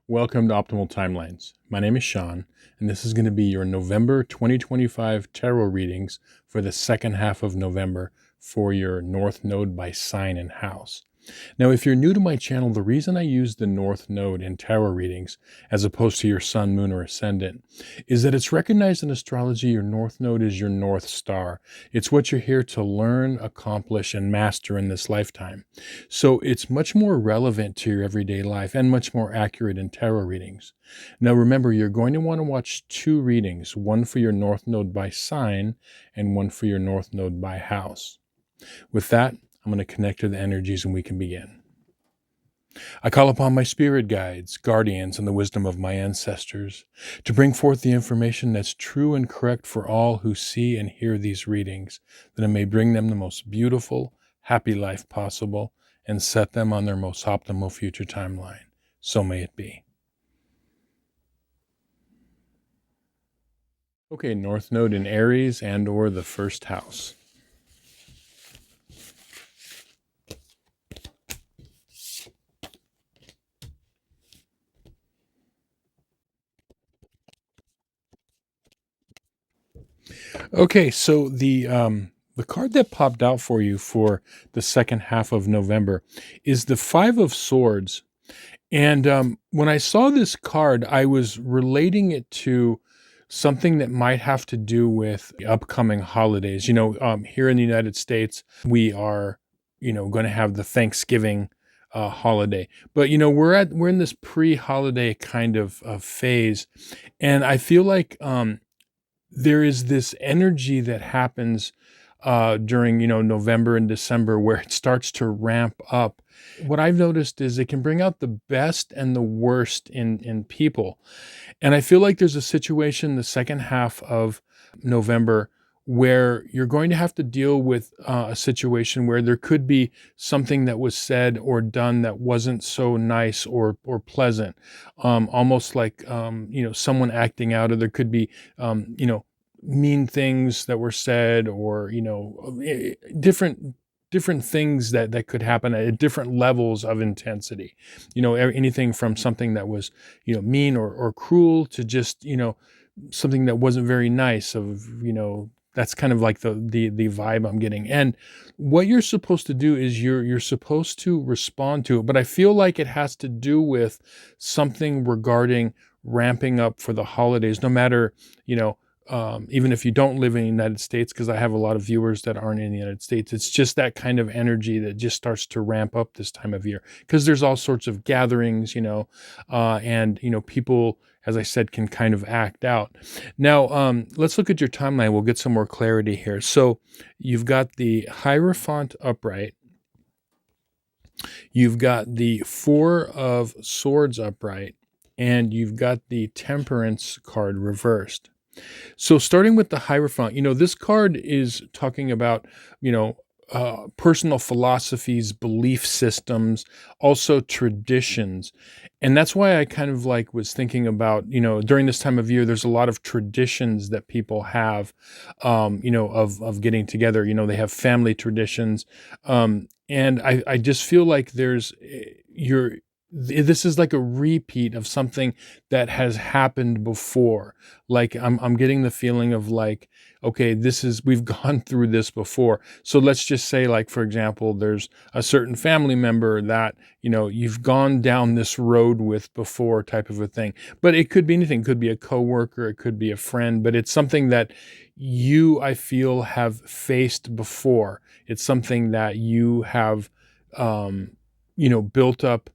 Welcome to Optimal Timelines. My name is Sean, and this is going to be your November 2025 tarot readings for the second half of November for your North Node by sign and house. Now, if you're new to my channel, the reason I use the North Node in tarot readings, as opposed to your Sun, Moon, or Ascendant, is that it's recognized in astrology your North Node is your North Star. It's what you're here to learn, accomplish, and master in this lifetime. So it's much more relevant to your everyday life and much more accurate in tarot readings. Now, remember, you're going to want to watch two readings, one for your North Node by sign and one for your North Node by house. With that, I'm going to connect to the energies and we can begin. I call upon my spirit guides, guardians, and the wisdom of my ancestors to bring forth the information that's true and correct for all who see and hear these readings, that it may bring them the most beautiful, happy life possible and set them on their most optimal future timeline. So may it be. Okay, North Node in Aries and or the first house. Okay, so the card that popped out for you for the second half of November is the Five of Swords. And when I saw this card, I was relating it to something that might have to do with the upcoming holidays. Here in the United States, we are, going to have the Thanksgiving holiday. But we're in this pre-holiday kind of phase, and I feel like there is this energy that happens during November and December where it starts to ramp up. What I've noticed is it can bring out the best and the worst in people. And I feel like there's a situation the second half of November where you're going to have to deal with a situation where there could be something that was said or done that wasn't so nice or pleasant, almost like someone acting out, or there could be mean things that were said, or different things that could happen at different levels of intensity. Anything from something that was mean or cruel to just something that wasn't very nice. That's kind of like the vibe I'm getting. And what you're supposed to do is you're supposed to respond to it. But I feel like it has to do with something regarding ramping up for the holidays, no matter, even if you don't live in the United States, because I have a lot of viewers that aren't in the United States. It's just that kind of energy that just starts to ramp up this time of year, because there's all sorts of gatherings, and people, as I said, can kind of act out. Now, let's look at your timeline. We'll get some more clarity here. So you've got the Hierophant upright. You've got the Four of Swords upright, and you've got the Temperance card reversed. So starting with the Hierophant, this card is talking about, personal philosophies, belief systems, also traditions. And that's why I kind of was thinking about, during this time of year, there's a lot of traditions that people have, of getting together. They have family traditions. And I just feel like this is like a repeat of something that has happened before. Like I'm getting the feeling of okay, we've gone through this before. So let's just say, for example, there's a certain family member that, you've gone down this road with before, type of a thing. But it could be anything. It could be a coworker, it could be a friend, but it's something that I feel, have faced before. It's something that you have, built up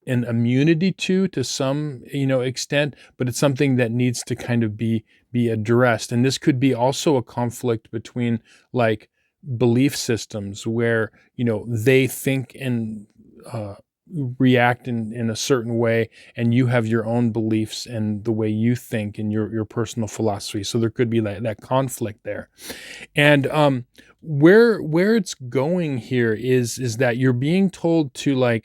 an immunity to some extent, but it's something that needs to kind of be addressed. And this could be also a conflict between belief systems where they think and react in a certain way, and you have your own beliefs and the way you think and your personal philosophy. So there could be that conflict there. And where it's going here is that you're being told to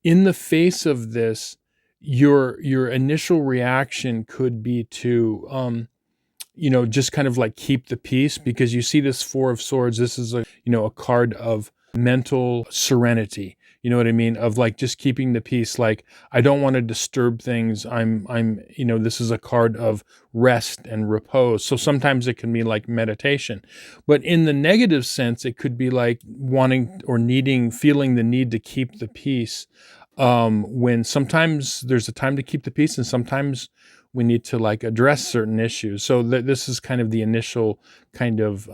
in the face of this, your initial reaction could be to just kind of keep the peace, because you see this Four of Swords. This is a card of mental serenity. You know what I mean? Of like just keeping the peace. Like, I don't want to disturb things. This is a card of rest and repose. So sometimes it can be like meditation. But in the negative sense, it could be like wanting or needing, feeling the need to keep the peace. When sometimes there's a time to keep the peace, and sometimes we need to like address certain issues. So this is kind of the initial kind of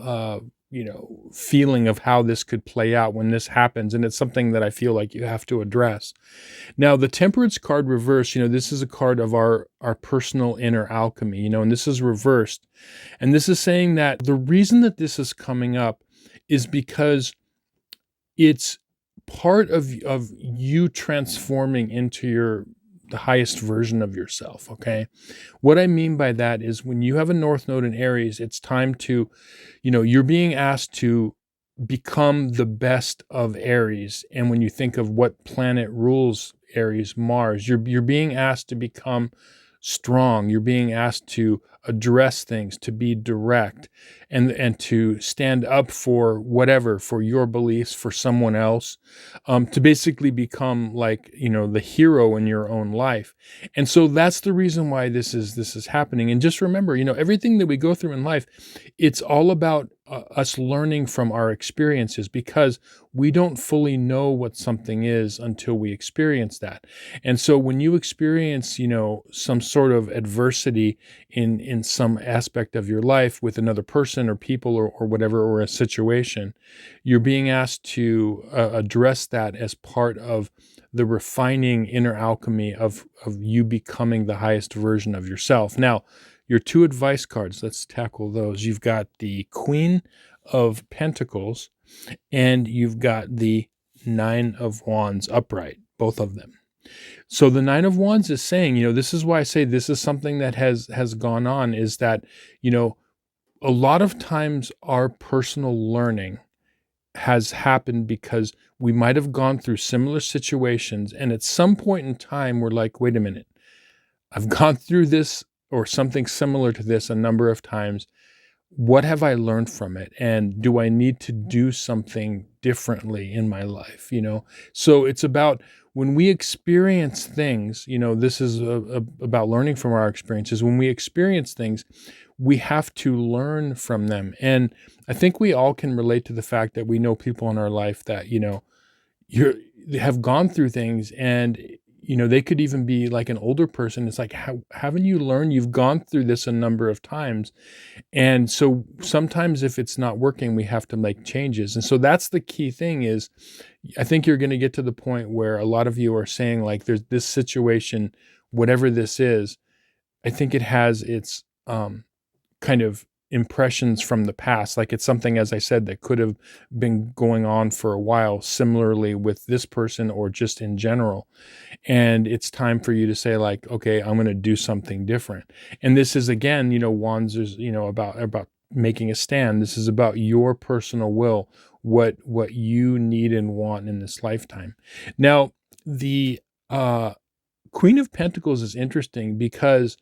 feeling of how this could play out when this happens, and it's something that I feel like you have to address. Now, the Temperance card reversed, this is a card of our personal inner alchemy, and this is reversed, and this is saying that the reason that this is coming up is because it's part of you transforming into the highest version of yourself. Okay. What I mean by that is when you have a North Node in Aries, it's time to, you're being asked to become the best of Aries. And when you think of what planet rules Aries, Mars, you're being asked to become strong. You're being asked to address things, to be direct, and to stand up for whatever, for your beliefs, for someone else, to basically become like, the hero in your own life. And so that's the reason why this is happening. And just remember, everything that we go through in life, it's all about us learning from our experiences, because we don't fully know what something is until we experience that. And so when you experience, some sort of adversity in some aspect of your life with another person or people or whatever, or a situation, you're being asked to address that as part of the refining inner alchemy of you becoming the highest version of yourself. Now, your two advice cards, let's tackle those. You've got the Queen of Pentacles, and you've got the Nine of Wands upright, both of them. So the Nine of Wands is saying, this is why I say this is something that has gone on, is that, a lot of times our personal learning has happened because we might have gone through similar situations, and at some point in time, we're like, wait a minute, I've gone through this or something similar to this a number of times. What have I learned from it? And do I need to do something differently in my life? So it's about when we experience things, this is about learning from our experiences. When we experience things, we have to learn from them. And I think we all can relate to the fact that we know people in our life that, they have gone through things, and they could even be like an older person. It's like, haven't you learned? You've gone through this a number of times. And so sometimes if it's not working, we have to make changes. And so that's the key thing is, I think you're going to get to the point where a lot of you are saying like, there's this situation, whatever this is, I think it has its kind of impressions from the past. Like it's something, as I said, that could have been going on for a while, similarly with this person or just in general. And it's time for you to say like, okay, I'm going to do something different. And this is, again, Wands is, about making a stand. This is about your personal will, what you need and want in this lifetime. Now, the Queen of Pentacles is interesting because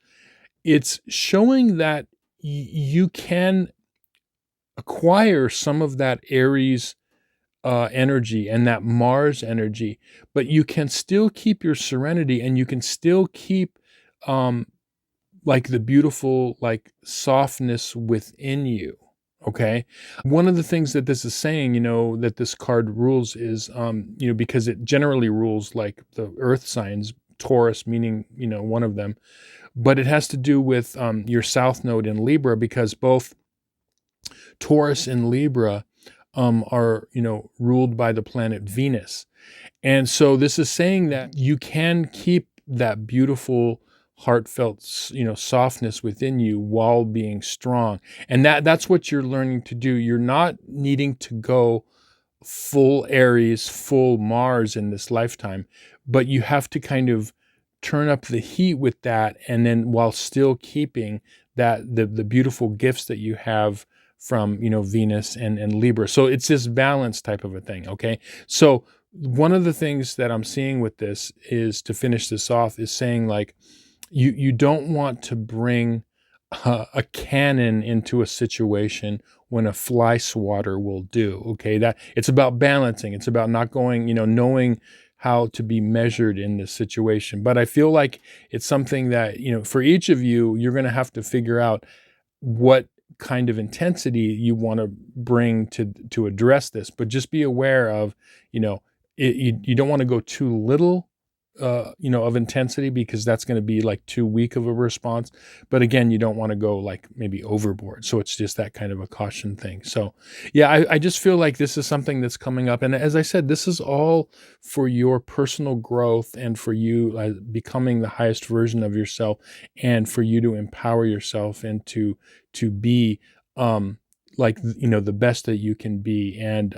it's showing that you can acquire some of that Aries energy and that Mars energy, but you can still keep your serenity, and you can still keep like the beautiful, like softness within you. Okay. One of the things that this is saying, that this card rules is, because it generally rules like the earth signs, Taurus meaning, one of them. But it has to do with your South Node in Libra, because both Taurus and Libra are, ruled by the planet Venus. And so this is saying that you can keep that beautiful, heartfelt, softness within you while being strong. And that's what you're learning to do. You're not needing to go full Aries, full Mars in this lifetime, but you have to kind of turn up the heat with that, and then while still keeping that the beautiful gifts that you have from Venus and Libra. So it's this balance type of a thing. Okay, so one of the things that I'm seeing with this is, to finish this off, is saying like you don't want to bring a cannon into a situation when a fly swatter will do. Okay, that it's about balancing. It's about not going, knowing how to be measured in this situation. But I feel like it's something that, for each of you, you're going to have to figure out what kind of intensity you want to bring to address this. But just be aware of, you don't want to go too little of intensity, because that's going to be like too weak of a response. But again, you don't want to go like maybe overboard. So it's just that kind of a caution thing. So yeah, I just feel like this is something that's coming up. And as I said, this is all for your personal growth and for you becoming the highest version of yourself, and for you to empower yourself and to be, the best that you can be, and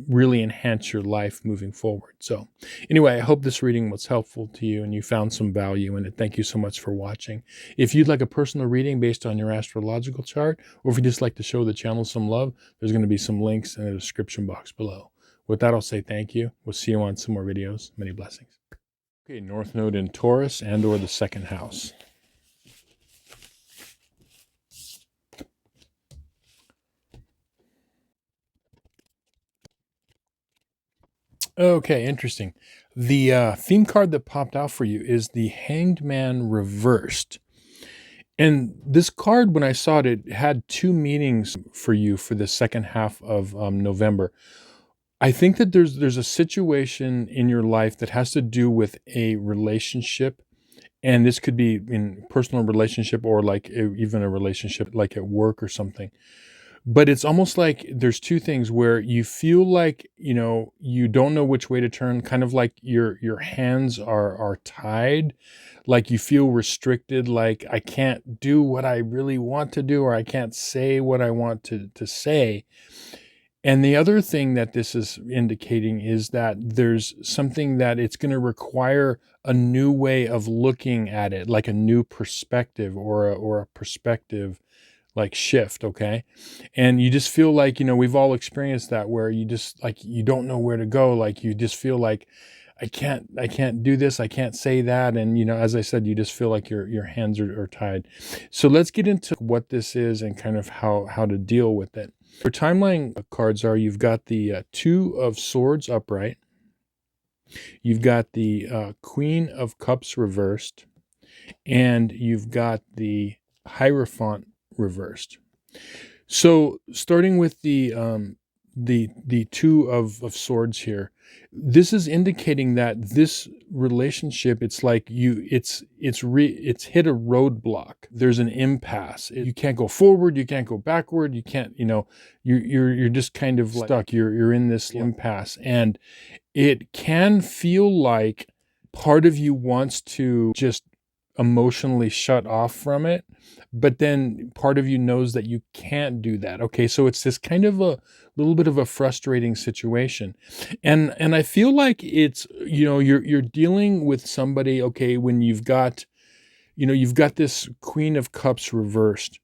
really enhance your life moving forward. So anyway, I hope this reading was helpful to you and you found some value in it. Thank you so much for watching. If you'd like a personal reading based on your astrological chart, or if you'd just like to show the channel some love, there's going to be some links in the description box below. With that, I'll say thank you. We'll see you on some more videos. Many blessings. Okay, North Node in Taurus and or the second house. Okay, interesting. The theme card that popped out for you is the Hanged Man reversed. And this card, when I saw it, it had two meanings for you for the second half of November. I think that there's a situation in your life that has to do with a relationship. And this could be in personal relationship, or like even a relationship like at work or something. But it's almost like there's two things where you feel like, you don't know which way to turn, kind of like your hands are tied, like you feel restricted, like I can't do what I really want to do, or I can't say what I want to say. And the other thing that this is indicating is that there's something that it's going to require a new way of looking at it, like a new perspective, or a perspective like shift. Okay. And you just feel like, we've all experienced that, where you just like, you don't know where to go. Like you just feel like I can't do this. I can't say that. And, as I said, you just feel like your hands are tied. So let's get into what this is and kind of how to deal with it. Your timeline cards are, you've got the Two of Swords upright. You've got the Queen of Cups reversed, and you've got the Hierophant reversed. So starting with the Two of Swords here, this is indicating that this relationship, it's like it's hit a roadblock. There's an impasse. You can't go forward, you can't go backward, you can't, you're just kind of stuck. You're in this impasse, and it can feel like part of you wants to just emotionally shut off from it, but then part of you knows that you can't do that. Okay, so it's this kind of a little bit of a frustrating situation, and I feel like it's, you're dealing with somebody. Okay, when you've got this Queen of Cups reversed,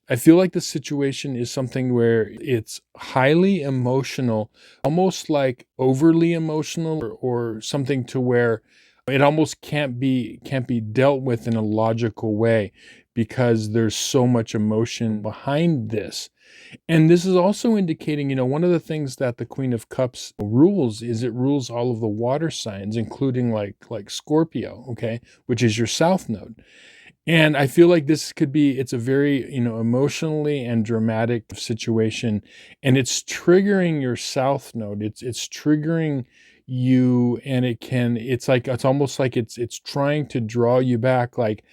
I feel like the situation is something where it's highly emotional, almost like overly emotional, or something to where it almost can't be dealt with in a logical way, because there's so much emotion behind this. And this is also indicating, one of the things that the Queen of Cups rules is it rules all of the water signs, including like Scorpio, okay, which is your south node. And I feel like this could be, it's a very, emotionally and dramatic situation, and it's triggering your south node. It's triggering you, and it's almost like it's trying to draw you back. Like,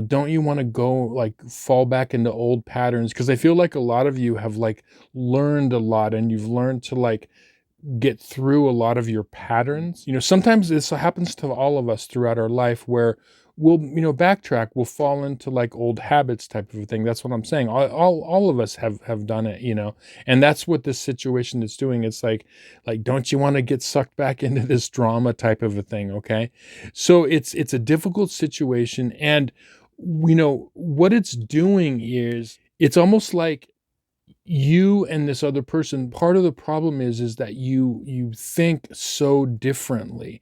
don't you want to go, like, fall back into old patterns? Because I feel like a lot of you have like learned a lot, and you've learned to like get through a lot of your patterns. Sometimes this happens to all of us throughout our life, where we'll, backtrack, we'll fall into like old habits type of a thing. That's what I'm saying. All of us have done it, and that's what this situation is doing. It's like, don't you want to get sucked back into this drama type of a thing? Okay. So it's a difficult situation. And what it's doing is, it's almost like you and this other person, part of the problem is that you think so differently,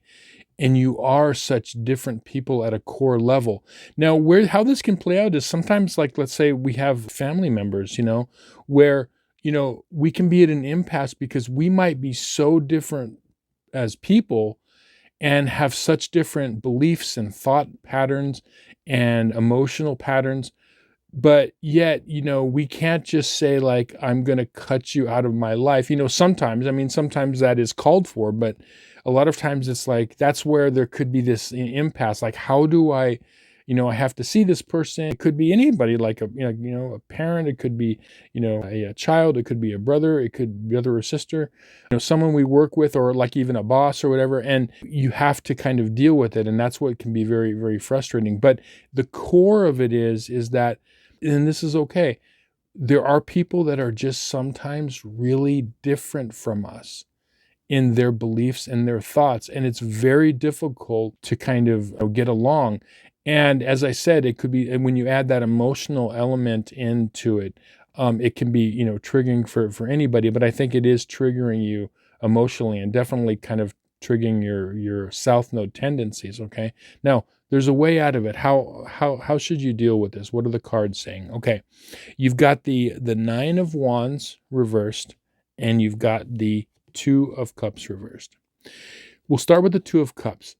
and you are such different people at a core level. Now, how this can play out is sometimes, like, let's say we have family members, where we can be at an impasse because we might be so different as people and have such different beliefs and thought patterns and emotional patterns. But yet, we can't just say like, I'm going to cut you out of my life. Sometimes that is called for, but a lot of times it's like, that's where there could be this impasse. Like, how do I have to see this person. It could be anybody, like a parent. It could be, a child. It could be a brother. It could be brother or sister, someone we work with, or like even a boss or whatever. And you have to kind of deal with it. And that's what can be very, very frustrating. But the core of it is that, and this is okay, there are people that are just sometimes really different from us in their beliefs and their thoughts. And it's very difficult to kind of get along. And as I said, it could be, and when you add that emotional element into it, it can be, triggering for anybody, but I think it is triggering you emotionally and definitely kind of triggering your south node tendencies. Okay. Now there's a way out of it. How should you deal with this? What are the cards saying? Okay. You've got the 9 of Wands reversed, and you've got the 2 of Cups reversed. We'll start with the 2 of Cups.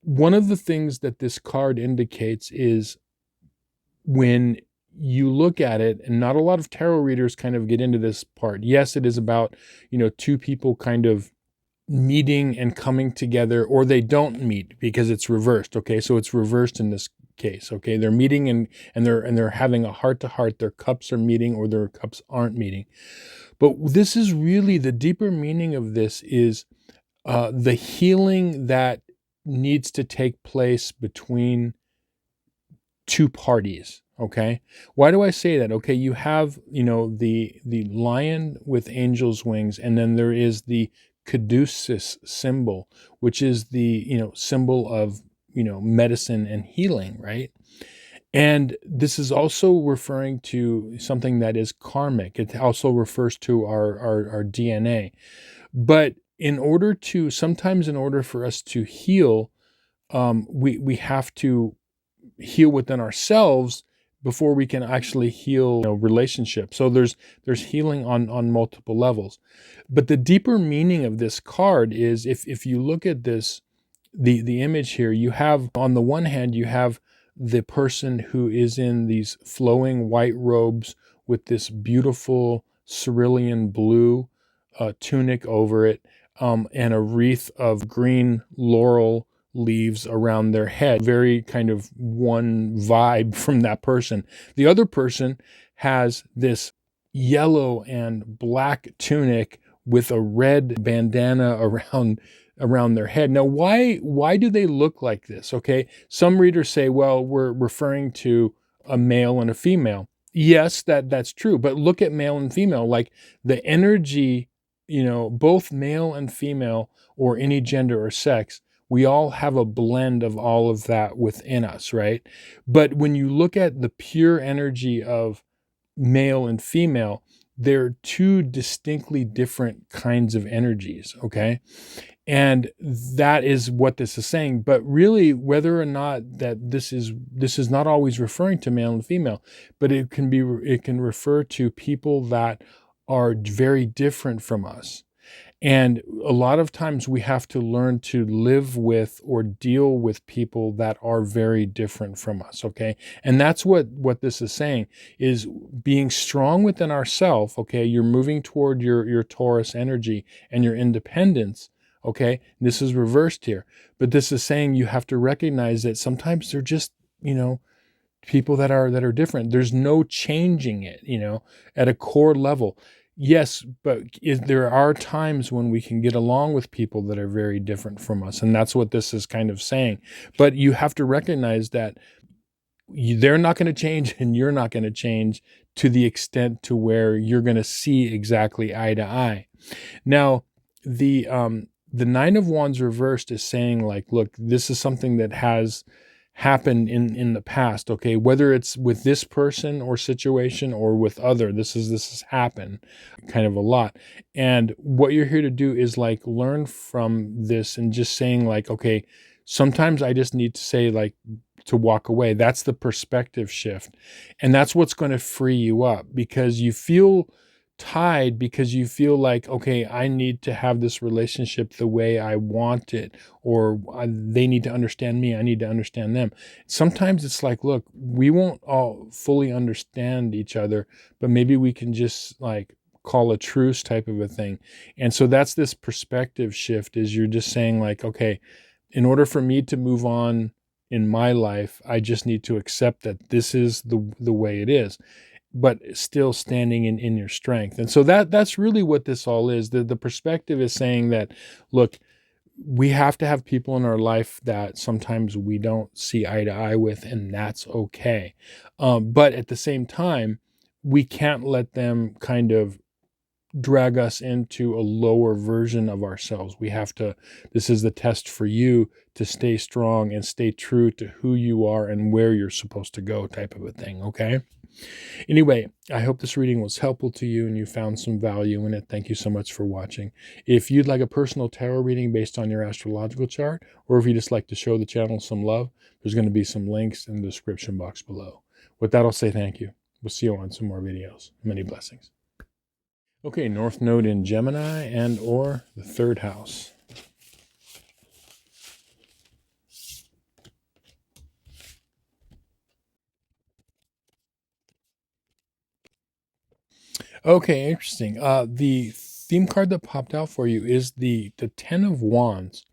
One of the things that this card indicates is when you look at it, and not a lot of tarot readers kind of get into this part. Yes, it is about, two people kind of meeting and coming together, or they don't meet because it's reversed. Okay. So it's reversed in this case. Okay. They're meeting and they're having a heart to heart. Their cups are meeting, or their cups aren't meeting. But this is really the deeper meaning of this is the healing that needs to take place between two parties. Okay. Why do I say that? Okay. You have, the lion with angel's wings, and then there is the caduceus symbol, which is the, symbol of, medicine and healing, right? And this is also referring to something that is karmic. It also refers to our DNA. But sometimes in order for us to heal, we have to heal within ourselves before we can actually heal relationships. So there's healing on multiple levels. But the deeper meaning of this card is, if you look at this, the image here, you have, on the one hand, you have the person who is in these flowing white robes with this beautiful cerulean blue tunic over it, and a wreath of green laurel leaves around their head. Very kind of one vibe from that person. The other person has this yellow and black tunic with a red bandana around their head. Now, why do they look like this? Okay, some readers say, well, we're referring to a male and a female. Yes, that's true. But look at male and female, like the energy, both male and female, or any gender or sex, we all have a blend of all of that within us, right? But when you look at the pure energy of male and female, they're two distinctly different kinds of energies, okay? And that is what this is saying. But really, whether or not that this is not always referring to male and female, but it can refer to people that are very different from us. And a lot of times we have to learn to live with or deal with people that are very different from us, okay? And that's what this is saying, is being strong within ourselves, okay? You're moving toward your Taurus energy and your independence, okay? This is reversed here. But this is saying you have to recognize that sometimes they're just, people that are different. There's no changing it, at a core level. Yes, but there are times when we can get along with people that are very different from us. And that's what this is kind of saying. But you have to recognize that they're not going to change and you're not going to change to the extent to where you're going to see exactly eye to eye. Now, the 9 of Wands reversed is saying, like, look, this is something that has happened in the past, okay? Whether it's with this person or situation or with other, this has happened kind of a lot. And what you're here to do is like learn from this and just saying like, okay, sometimes I just need to say like to walk away. That's the perspective shift. And that's what's going to free you up, because you feel tied because you feel like, okay, I need to have this relationship the way I want it, or they need to understand me, I need to understand them. Sometimes it's like, look, we won't all fully understand each other, but maybe we can just like call a truce type of a thing. And so that's this perspective shift, is you're just saying like, okay, in order for me to move on in my life, I just need to accept that this is the way it is, but still standing in your strength. And so that's really what this all is. The perspective is saying that, look, we have to have people in our life that sometimes we don't see eye to eye with, and that's okay. But at the same time, we can't let them kind of drag us into a lower version of ourselves. We have to, this is the test for you to stay strong and stay true to who you are and where you're supposed to go, type of a thing. Okay. Anyway, I hope this reading was helpful to you and you found some value in it. Thank you so much for watching. If you'd like a personal tarot reading based on your astrological chart, or if you just like to show the channel some love, there's going to be some links in the description box below. With that, I'll say thank you. We'll see you on some more videos. Many blessings. Okay, North Node in Gemini and or the third house. Okay, interesting. The theme card that popped out for you is the Ten of Wands.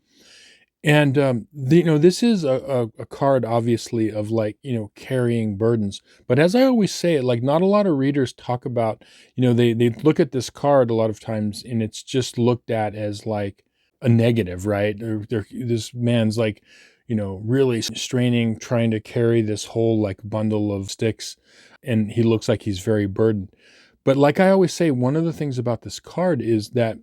And this is a card, obviously, of like, carrying burdens. But as I always say, like, not a lot of readers talk about, they look at this card a lot of times and it's just looked at as like a negative, right? This man's like, really straining, trying to carry this whole like bundle of sticks, and he looks like he's very burdened. But like I always say, one of the things about this card is that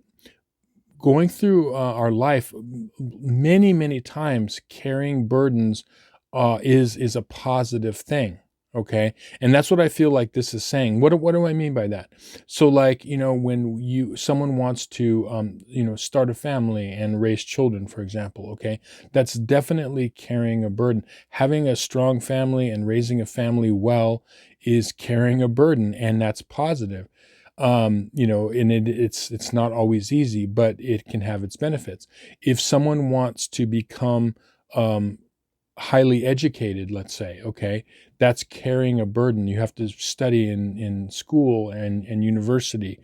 going through our life many, many times, carrying burdens is a positive thing. Okay. And that's what I feel like this is saying. What do I mean by that? So like, when someone wants to, start a family and raise children, for example, okay, that's definitely carrying a burden. Having a strong family and raising a family well is carrying a burden, and that's positive. And it's not always easy, but it can have its benefits. If someone wants to become highly educated, let's say, okay, that's carrying a burden. You have to study in school and university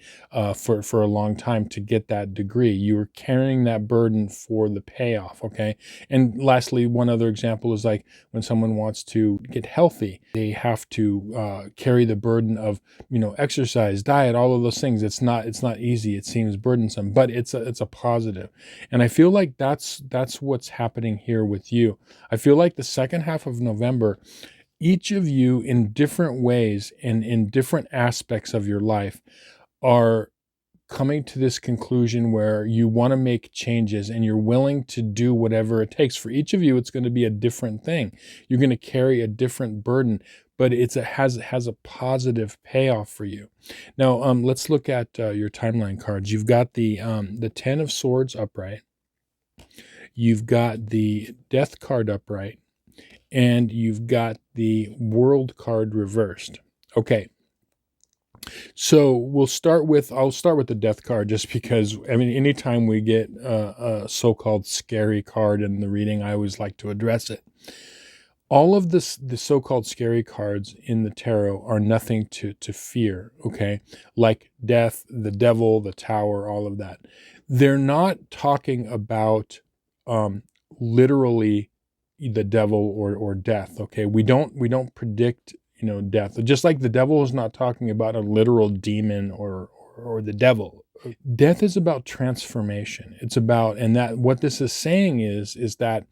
for a long time to get that degree. You are carrying that burden for the payoff, okay? And lastly, one other example is like when someone wants to get healthy, they have to carry the burden of, exercise, diet, all of those things. It's not easy. It seems burdensome, but it's a positive. And I feel like that's what's happening here with you. I feel like the second half of November, each of you in different ways and in different aspects of your life are coming to this conclusion where you want to make changes and you're willing to do whatever it takes. For each of you, it's going to be a different thing. You're going to carry a different burden, but it has a positive payoff for you. Now, let's look at your timeline cards. You've got the Ten of Swords upright. You've got the Death card upright, and you've got the World card reversed. Okay. So I'll start with the Death card, just because, I mean, anytime we get a so-called scary card in the reading, I always like to address it. All of the so-called scary cards in the tarot are nothing to fear, okay? Like death, the devil, the tower, all of that. They're not talking about literally the devil or death, okay? We don't predict, death. Just like the devil is not talking about a literal demon or the devil. Death is about transformation. It's about, and that what this is saying is that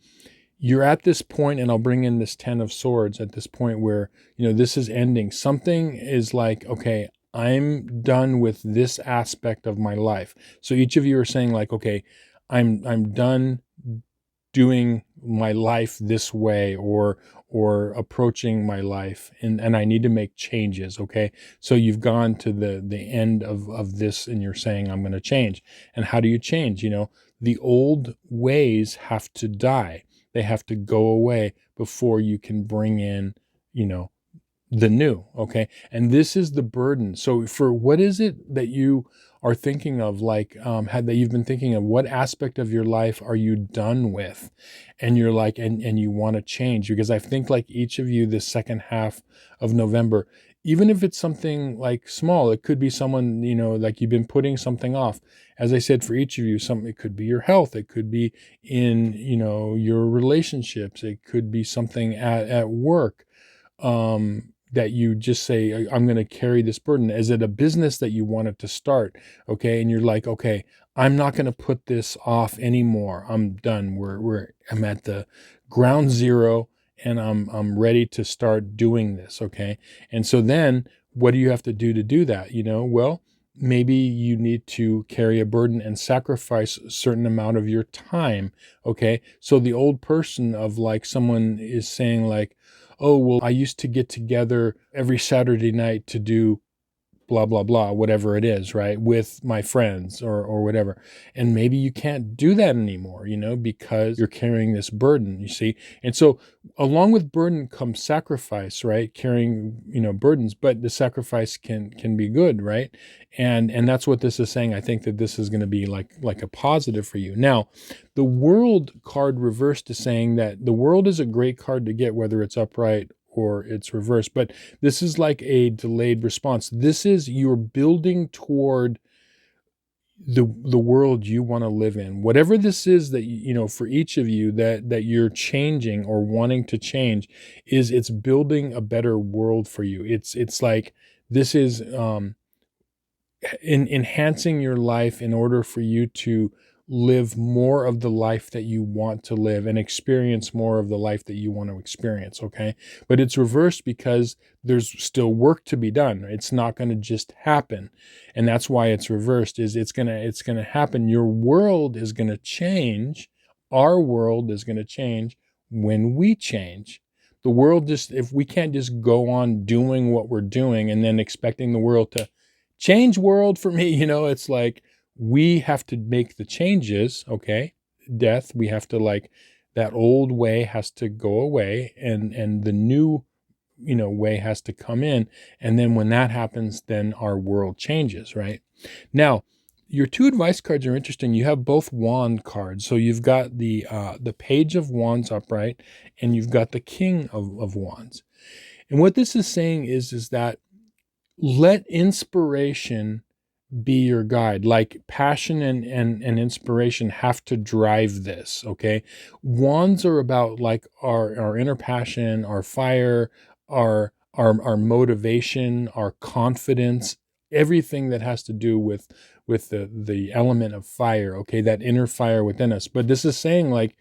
you're at this point, and I'll bring in this Ten of Swords at this point where, this is ending. Something is like, okay, I'm done with this aspect of my life. So each of you are saying like, okay, I'm done doing my life this way, or approaching my life, and I need to make changes, okay? So you've gone to the end of this, and you're saying, I'm going to change. And how do you change? The old ways have to die. They have to go away before you can bring in, the new, okay? And this is the burden. So for what is it that you are thinking of, like, that you've been thinking of, what aspect of your life are you done with? And you're like, and you want to change, because I think like each of you, this second half of November, even if it's something like small, it could be someone, like you've been putting something off. As I said, for each of you, it could be your health. It could be in, your relationships. It could be something at work, that you just say, I'm going to carry this burden. Is it a business that you wanted to start? Okay. And you're like, okay, I'm not going to put this off anymore. I'm done. I'm at the ground zero, and I'm ready to start doing this. Okay. And so then what do you have to do that? Well, maybe you need to carry a burden and sacrifice a certain amount of your time. Okay. So the old person of, like, someone is saying, like, oh, well, I used to get together every Saturday night to do blah, blah, blah, whatever it is, right, with my friends or whatever. And maybe you can't do that anymore, because you're carrying this burden, you see. And so along with burden comes sacrifice, right? Carrying, burdens, but the sacrifice can be good, right? And that's what this is saying. I think that this is going to be like a positive for you. Now, the world card reversed is saying that the world is a great card to get, whether it's upright or it's reversed, but this is like a delayed response. This is, you're building toward the world you want to live in. Whatever this is that, for each of you that you're changing or wanting to change, it's building a better world for you. It's like, this is in enhancing your life in order for you to live more of the life that you want to live and experience more of the life that you want to experience. Okay. But it's reversed because there's still work to be done. It's not going to just happen. And that's why it's reversed, is it's going to happen. Your world is going to change. Our world is going to change when we change. The world, if we can't just go on doing what we're doing and then expecting the world to change world for me, it's like, we have to make the changes. Okay. Death, we have to, like, that old way has to go away, and the new, way has to come in. And then when that happens, then our world changes, right? Now, your two advice cards are interesting. You have both wand cards. So you've got the Page of Wands upright, and you've got the King of Wands. And what this is saying is that let inspiration be your guide. Like, passion and inspiration have to drive this. Okay. Wands are about, like, our inner passion, our fire, our motivation, our confidence, everything that has to do with the element of fire. Okay. That inner fire within us. But this is saying, like,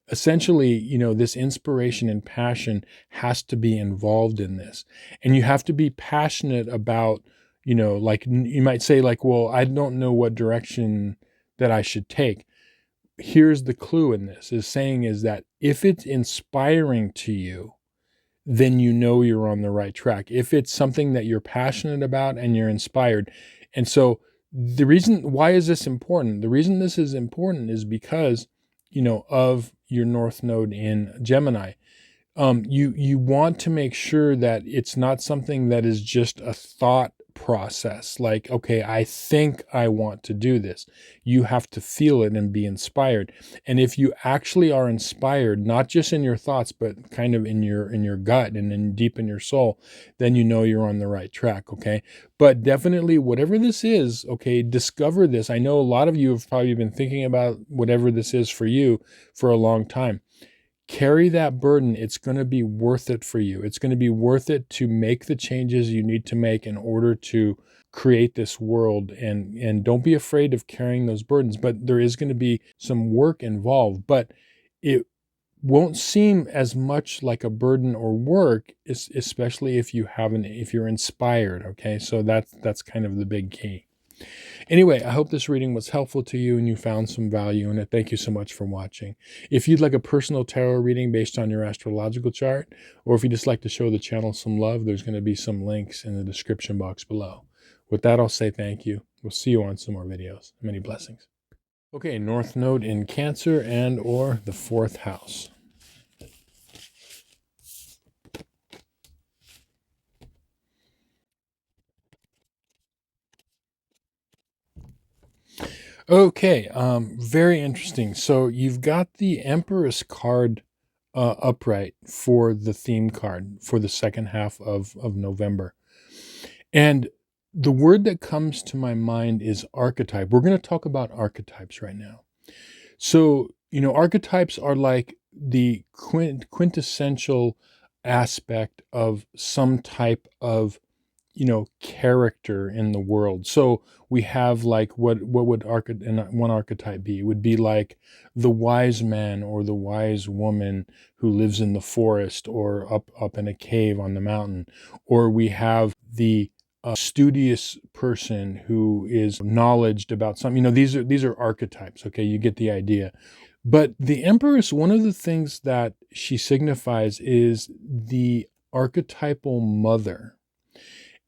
essentially, this inspiration and passion has to be involved in this. And you have to be passionate about, like, you might say, like, well, I don't know what direction that I should take. Here's the clue in this, is saying is that if it's inspiring to you, then you're on the right track. If it's something that you're passionate about and you're inspired. And so the reason, why is this important? The reason this is important is because, of your North Node in Gemini. You want to make sure that it's not something that is just a thought process. Like, okay, I think I want to do this. You have to feel it and be inspired. And if you actually are inspired, not just in your thoughts, but kind of in your gut and in deep in your soul, then you're on the right track. Okay. But definitely, whatever this is, okay, discover this. I know a lot of you have probably been thinking about whatever this is for you for a long time. Carry that burden. It's going to be worth it for you. It's going to be worth it to make the changes you need to make in order to create this world. And don't be afraid of carrying those burdens. But there is going to be some work involved, but it won't seem as much like a burden or work, especially if you're inspired. Okay. So that's kind of the big key. Anyway, I hope this reading was helpful to you and you found some value in it. Thank you so much for watching. If you'd like a personal tarot reading based on your astrological chart, or if you just like to show the channel some love, there's going to be some links in the description box below. With that, I'll say thank you. We'll see you on some more videos. Many blessings. Okay, North Node in Cancer and or the 4th house. Okay, very interesting. So you've got the Empress card upright for the theme card for the second half of November. And the word that comes to my mind is archetype. We're going to talk about archetypes right now. So, archetypes are like the quintessential aspect of some type of character in the world. So we have like what would one archetype be? It would be like the wise man or the wise woman who lives in the forest or up in a cave on the mountain. Or we have the studious person who is knowledgeable about something. These are archetypes. Okay, you get the idea. But the Empress, one of the things that she signifies is the archetypal mother.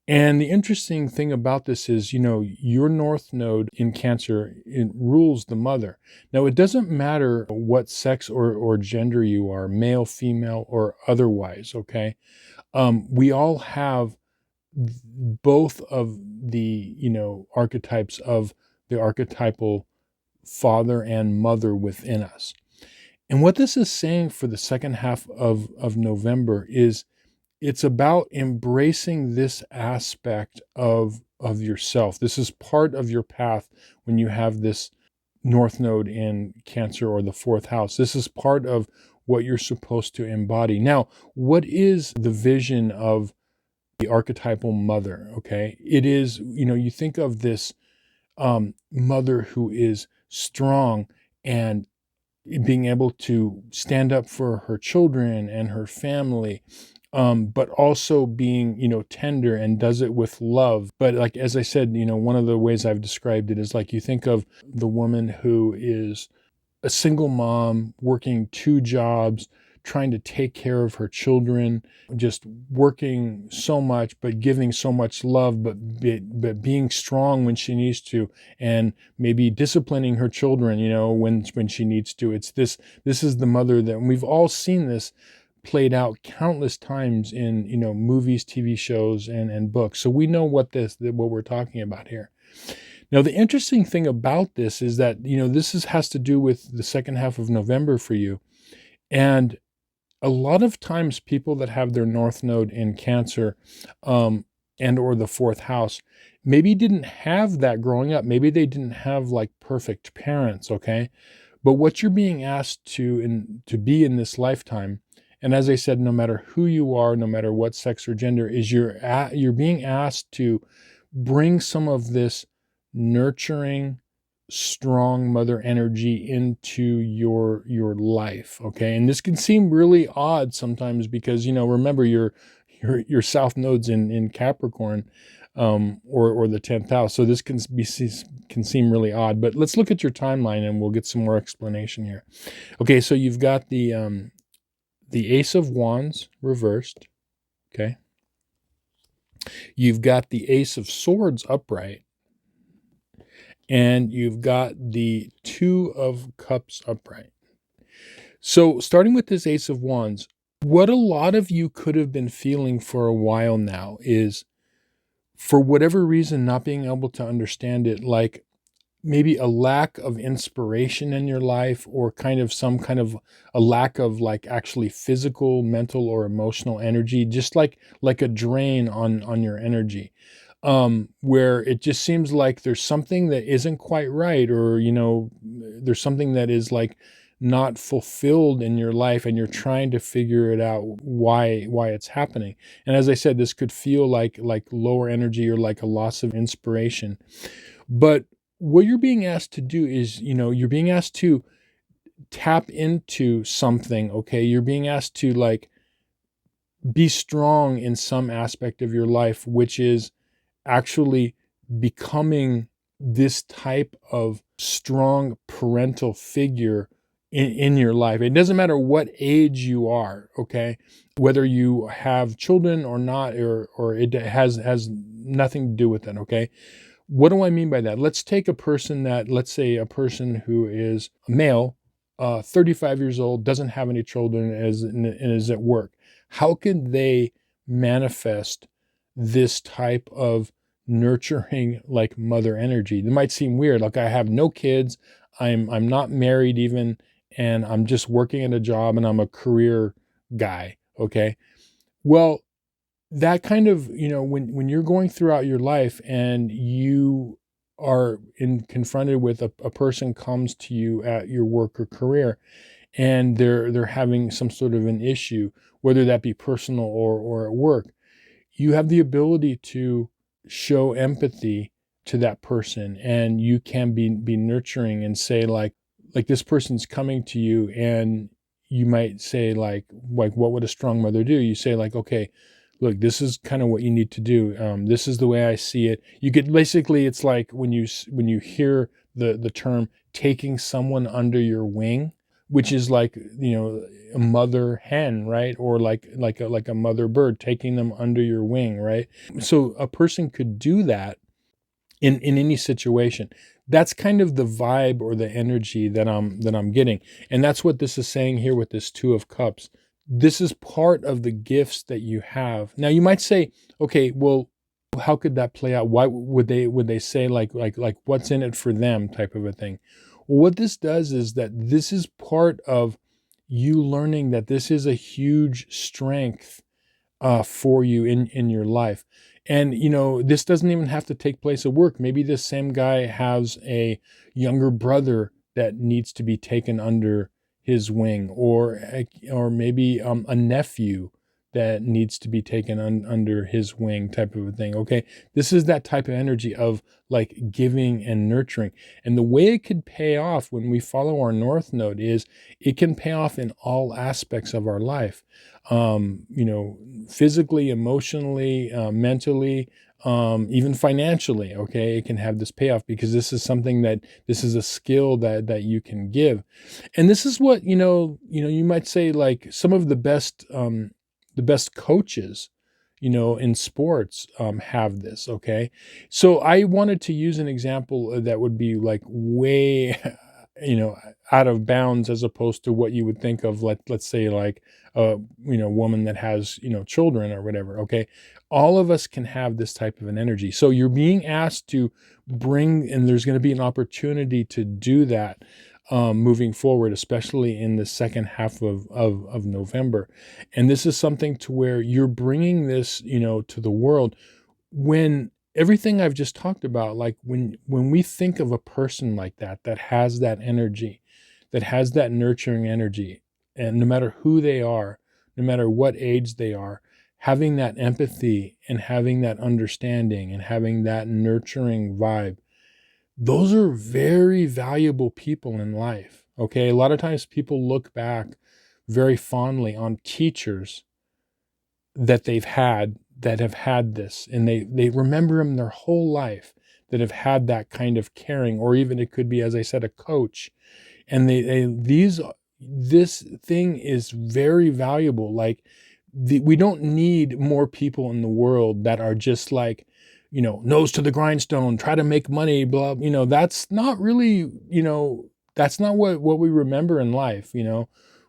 And the interesting thing about this is, your North Node in Cancer, it rules the mother. Now, it doesn't matter what sex or gender you are, male, female, or otherwise, okay? We all have both of the, archetypes of the archetypal father and mother within us. And what this is saying for the second half of November is it's about embracing this aspect of yourself. This is part of your path when you have this North Node in Cancer or the fourth house. This is part of what you're supposed to embody. Now, what is the vision of the archetypal mother? Okay, it is, you think of this mother who is strong and being able to stand up for her children and her family, but also being, tender and does it with love. But like, as I said, one of the ways I've described it is like you think of the woman who is a single mom working two jobs, trying to take care of her children, just working so much, but giving so much love, but being strong when she needs to, and maybe disciplining her children, when she needs to. This is the mother that, and we've all seen this played out countless times in, movies, TV shows, and books. So we know what we're talking about here. Now, the interesting thing about this is that, has to do with the second half of November for you. And a lot of times people that have their North Node in Cancer, and or the fourth house, maybe didn't have that growing up. Maybe they didn't have like perfect parents, okay? But what you're being asked to be in this lifetime, and as I said, no matter who you are, no matter what sex or gender, is you're being asked to bring some of this nurturing, strong mother energy into your life, okay? And this can seem really odd sometimes because, remember your south node's in Capricorn, or the 10th house. So this can seem really odd, but let's look at your timeline and we'll get some more explanation here. Okay, so you've got the Ace of Wands reversed, okay? You've got the Ace of Swords upright, and you've got the Two of Cups upright. So starting with this Ace of Wands, what a lot of you could have been feeling for a while now is, for whatever reason, not being able to understand it, like maybe a lack of inspiration in your life, or some kind of a lack of like actually physical, mental, or emotional energy, just like a drain on your energy, where it just seems like there's something that isn't quite right, or there's something that is like not fulfilled in your life, and you're trying to figure it out why it's happening. And as I said, this could feel like lower energy or like a loss of inspiration. But what you're being asked to do is, you're being asked to tap into something, okay? You're being asked to like be strong in some aspect of your life, which is actually becoming this type of strong parental figure in your life. It doesn't matter what age you are, okay? Whether you have children or not, or it has nothing to do with that, okay? What do I mean by that? Let's take let's say a person who is a male, 35 years old, doesn't have any children, and is at work. How can they manifest this type of nurturing, like mother energy. It might seem weird. Like, I have no kids. I'm not married even, and I'm just working at a job, and I'm a career guy. Okay. Well, that kind of, when you're going throughout your life and you are confronted with a person comes to you at your work or career, and they're having some sort of an issue, whether that be personal or at work, you have the ability to show empathy to that person, and you can be nurturing and say, like this person's coming to you, and you might say, like what would a strong mother do? You say, like, okay, look, this is kind of what you need to do. This is the way I see it. You could basically, it's like when you hear the term taking someone under your wing, which is like, a mother hen, right? Or like a mother bird, taking them under your wing, right? So a person could do that in any situation. That's kind of the vibe or the energy that I'm getting. And that's what this is saying here with this Two of Cups. This is part of the gifts that you have. Now you might say, okay, well, how could that play out? Why would they say like what's in it for them type of a thing? Well, what this does is that this is part of you learning that this is a huge strength for you in your life. And, this doesn't even have to take place at work. Maybe this same guy has a younger brother that needs to be taken under his wing, or maybe a nephew that needs to be taken under his wing type of a thing. Okay. This is that type of energy of like giving and nurturing. And the way it could pay off when we follow our North Node is it can pay off in all aspects of our life. Physically, emotionally, mentally, even financially. Okay. It can have this payoff because this is a skill that you can give. And this is what, you might say, like some of the best coaches, in sports, have this. Okay. So I wanted to use an example that would be like way, out of bounds, as opposed to what you would think of, let's say like a, woman that has, children or whatever. Okay. All of us can have this type of an energy. So you're being asked to bring, and there's going to be an opportunity to do that, moving forward, especially in the second half of November. And this is something to where you're bringing this, to the world, when everything I've just talked about, like when we think of a person like that has that energy, that has that nurturing energy, and no matter who they are, no matter what age they are, having that empathy and having that understanding and having that nurturing vibe, those are very valuable people in life. Okay. A lot of times people look back very fondly on teachers that they've had that have had this, and they remember them their whole life, that have had that kind of caring, or even it could be, as I said, a coach. And this thing is very valuable. Like we don't need more people in the world that are just like, nose to the grindstone, try to make money, blah, that's not really, that's not what we remember in life.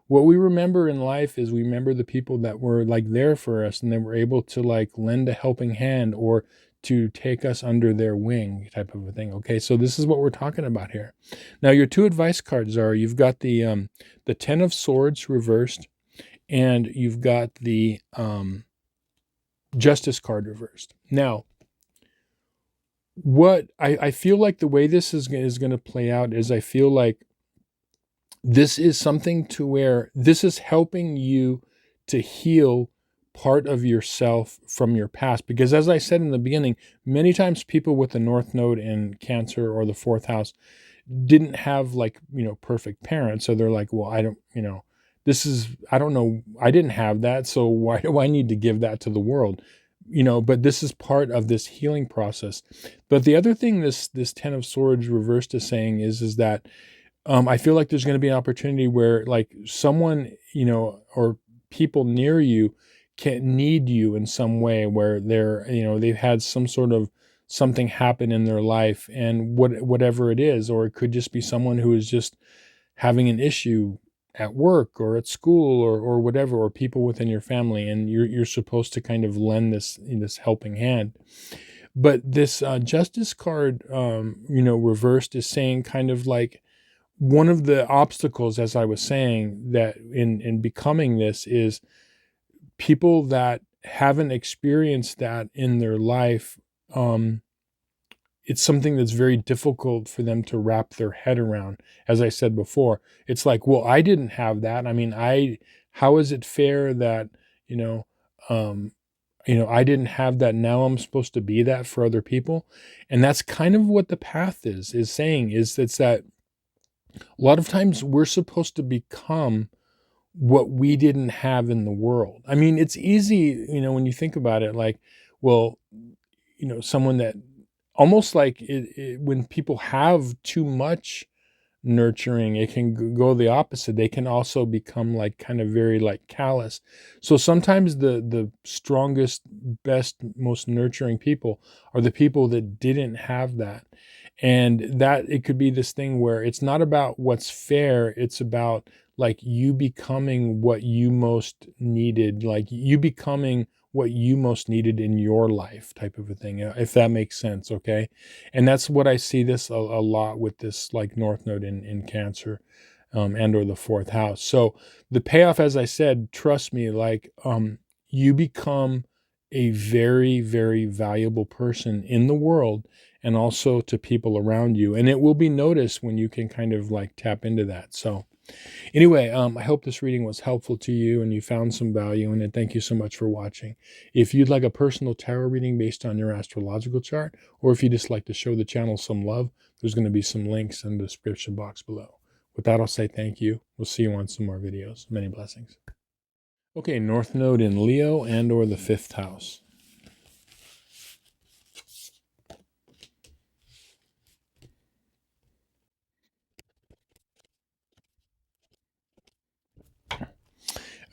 What we remember in life is we remember the people that were like there for us, and they were able to like lend a helping hand or to take us under their wing type of a thing. Okay. So this is what we're talking about here. Now your two advice cards are, you've got the 10 of Swords reversed, and you've got the Justice card reversed. Now, what I feel like the way this is going to play out is, I feel like this is something to where this is helping you to heal part of yourself from your past. Because as I said in the beginning, many times people with the North Node in Cancer or the fourth house didn't have like, perfect parents. So they're like, well, I don't, I don't know, I didn't have that. So why do I need to give that to the world? But this is part of this healing process. But the other thing this 10 of Swords reversed is saying is that I feel like there's going to be an opportunity where like someone, or people near you can need you in some way, where they're, they've had some sort of something happen in their life, and whatever it is, or it could just be someone who is just having an issue at work or at school or whatever, or people within your family, and you're supposed to kind of lend this helping hand. But this Justice card, reversed, is saying kind of like one of the obstacles, as I was saying, that in becoming this is people that haven't experienced that in their life. It's something that's very difficult for them to wrap their head around. As I said before, it's like, well, I didn't have that. I mean, how is it fair that, you know, um, I didn't have that. Now I'm supposed to be that for other people. And that's kind of what the path is saying, is it's that a lot of times we're supposed to become what we didn't have in the world. I mean, it's easy, when you think about it, like, well, someone that almost like when people have too much nurturing, it can go the opposite. They can also become like kind of very like callous. So sometimes the strongest, best, most nurturing people are the people that didn't have that. And that it could be this thing where it's not about what's fair, it's about like you becoming what you most needed, like you becoming what you most needed in your life, type of a thing, if that makes sense. Okay. And that's what I see this a lot with this like North Node in Cancer, and or the fourth house. So the payoff, as I said, trust me, like you become a very, very valuable person in the world and also to people around you. And it will be noticed when you can kind of like tap into that. So anyway, I hope this reading was helpful to you and you found some value in it. Thank you so much for watching. If you'd like a personal tarot reading based on your astrological chart, or if you just like to show the channel some love, there's going to be some links in the description box below. With that, I'll say thank you. We'll see you on some more videos. Many blessings. Okay, North Node in Leo and or the fifth house.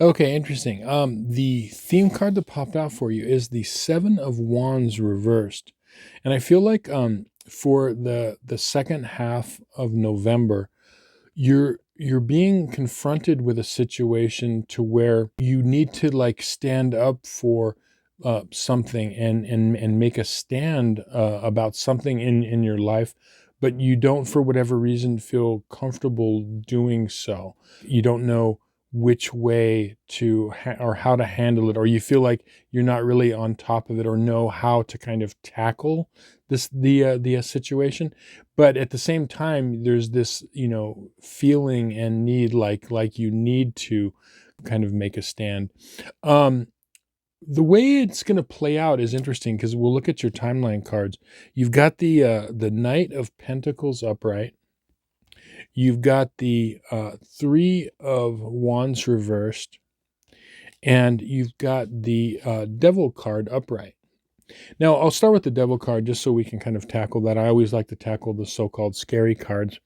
Okay, interesting. The theme card that popped out for you is the Seven of Wands reversed. And I feel like for the second half of November, you're being confronted with a situation to where you need to like stand up for something and make a stand about something in your life, but you don't, for whatever reason, feel comfortable doing so. You don't know which way to or how to handle it, or you feel like you're not really on top of it or know how to kind of tackle the situation. But at the same time, there's this feeling and need, like you need to kind of make a stand. The way it's going to play out is interesting because we'll look at your timeline cards. You've got the Knight of Pentacles upright. You've got the Three of Wands reversed, and you've got the Devil card upright. Now, I'll start with the Devil card just so we can kind of tackle that. I always like to tackle the so-called scary cards.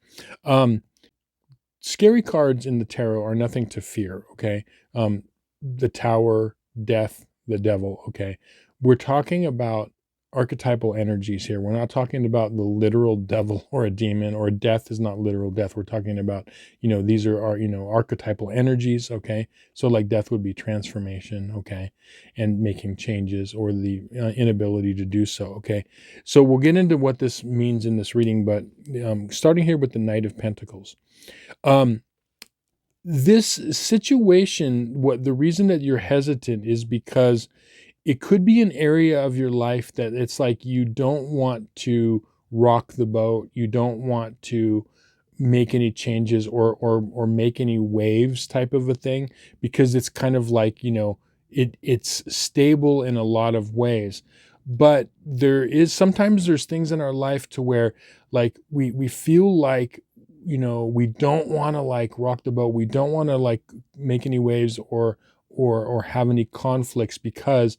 Scary cards in the tarot are nothing to fear, okay? The Tower, Death, the Devil, okay? We're talking about archetypal energies here. We're not talking about the literal devil or a demon, or death is not literal death. We're talking about, these are archetypal energies, okay? So like death would be transformation, okay? And making changes, or the inability to do so, okay? So we'll get into what this means in this reading, but starting here with the Knight of Pentacles. This situation, the reason that you're hesitant is because it could be an area of your life that it's like you don't want to rock the boat. You don't want to make any changes or make any waves, type of a thing, because it's kind of like, it's stable in a lot of ways. But sometimes there's things in our life to where like we feel like, we don't want to like rock the boat. We don't want to like make any waves or have any conflicts, because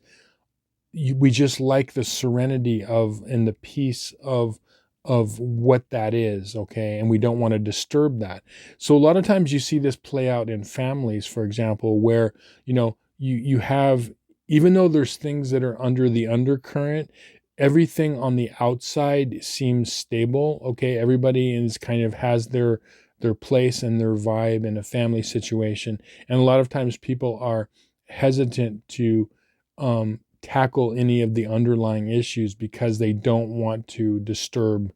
we just like the serenity of and the peace of what that is, okay? And we don't want to disturb that. So a lot of times you see this play out in families, for example, where you have, even though there's things that are under the undercurrent, everything on the outside seems stable, okay? Everybody is kind of has their place and their vibe in a family situation. And a lot of times people are hesitant to tackle any of the underlying issues because they don't want to disturb,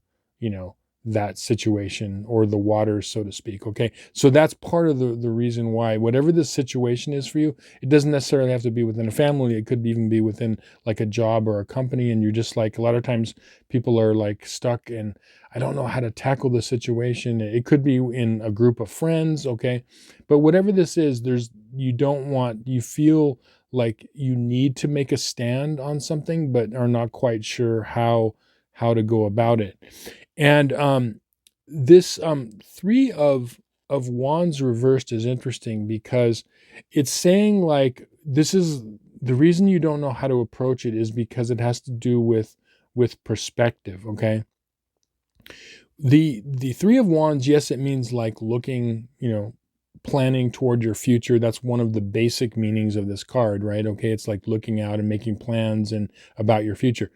that situation or the waters, so to speak. Okay. So that's part of the reason why, whatever the situation is for you, it doesn't necessarily have to be within a family. It could even be within like a job or a company. And you're just like, a lot of times people are like stuck and I don't know how to tackle the situation. It could be in a group of friends. Okay. But whatever this is, you feel like you need to make a stand on something, but are not quite sure how to go about it. And this Three of Wands reversed is interesting because it's saying like this is the reason you don't know how to approach it is because it has to do with perspective. Okay. The Three of Wands, yes, it means like looking, planning toward your future. That's one of the basic meanings of this card, right? Okay, it's like looking out and making plans and about your future.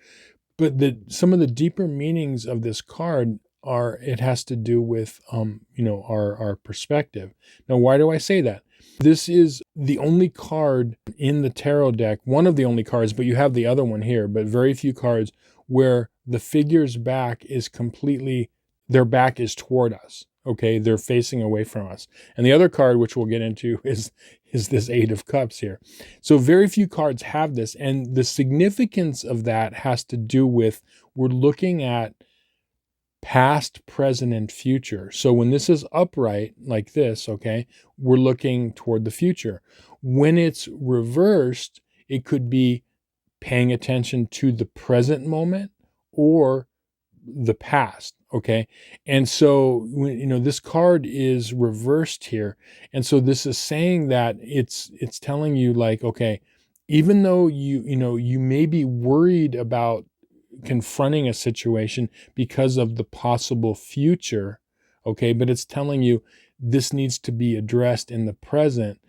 But some of the deeper meanings of this card it has to do with our perspective. Now, why do I say that? This is the only card in the tarot deck, one of the only cards, but you have the other one here, but very few cards where the figure's back is completely, their back is toward us. Okay, they're facing away from us. And the other card, which we'll get into, is this Eight of Cups here. So very few cards have this. And the significance of that has to do with we're looking at past, present, and future. So when this is upright like this, okay, we're looking toward the future. When it's reversed, it could be paying attention to the present moment or the past. Okay. And so, this card is reversed here. And so this is saying that it's telling you like, okay, even though you may be worried about confronting a situation because of the possible future. Okay. But it's telling you this needs to be addressed in the present.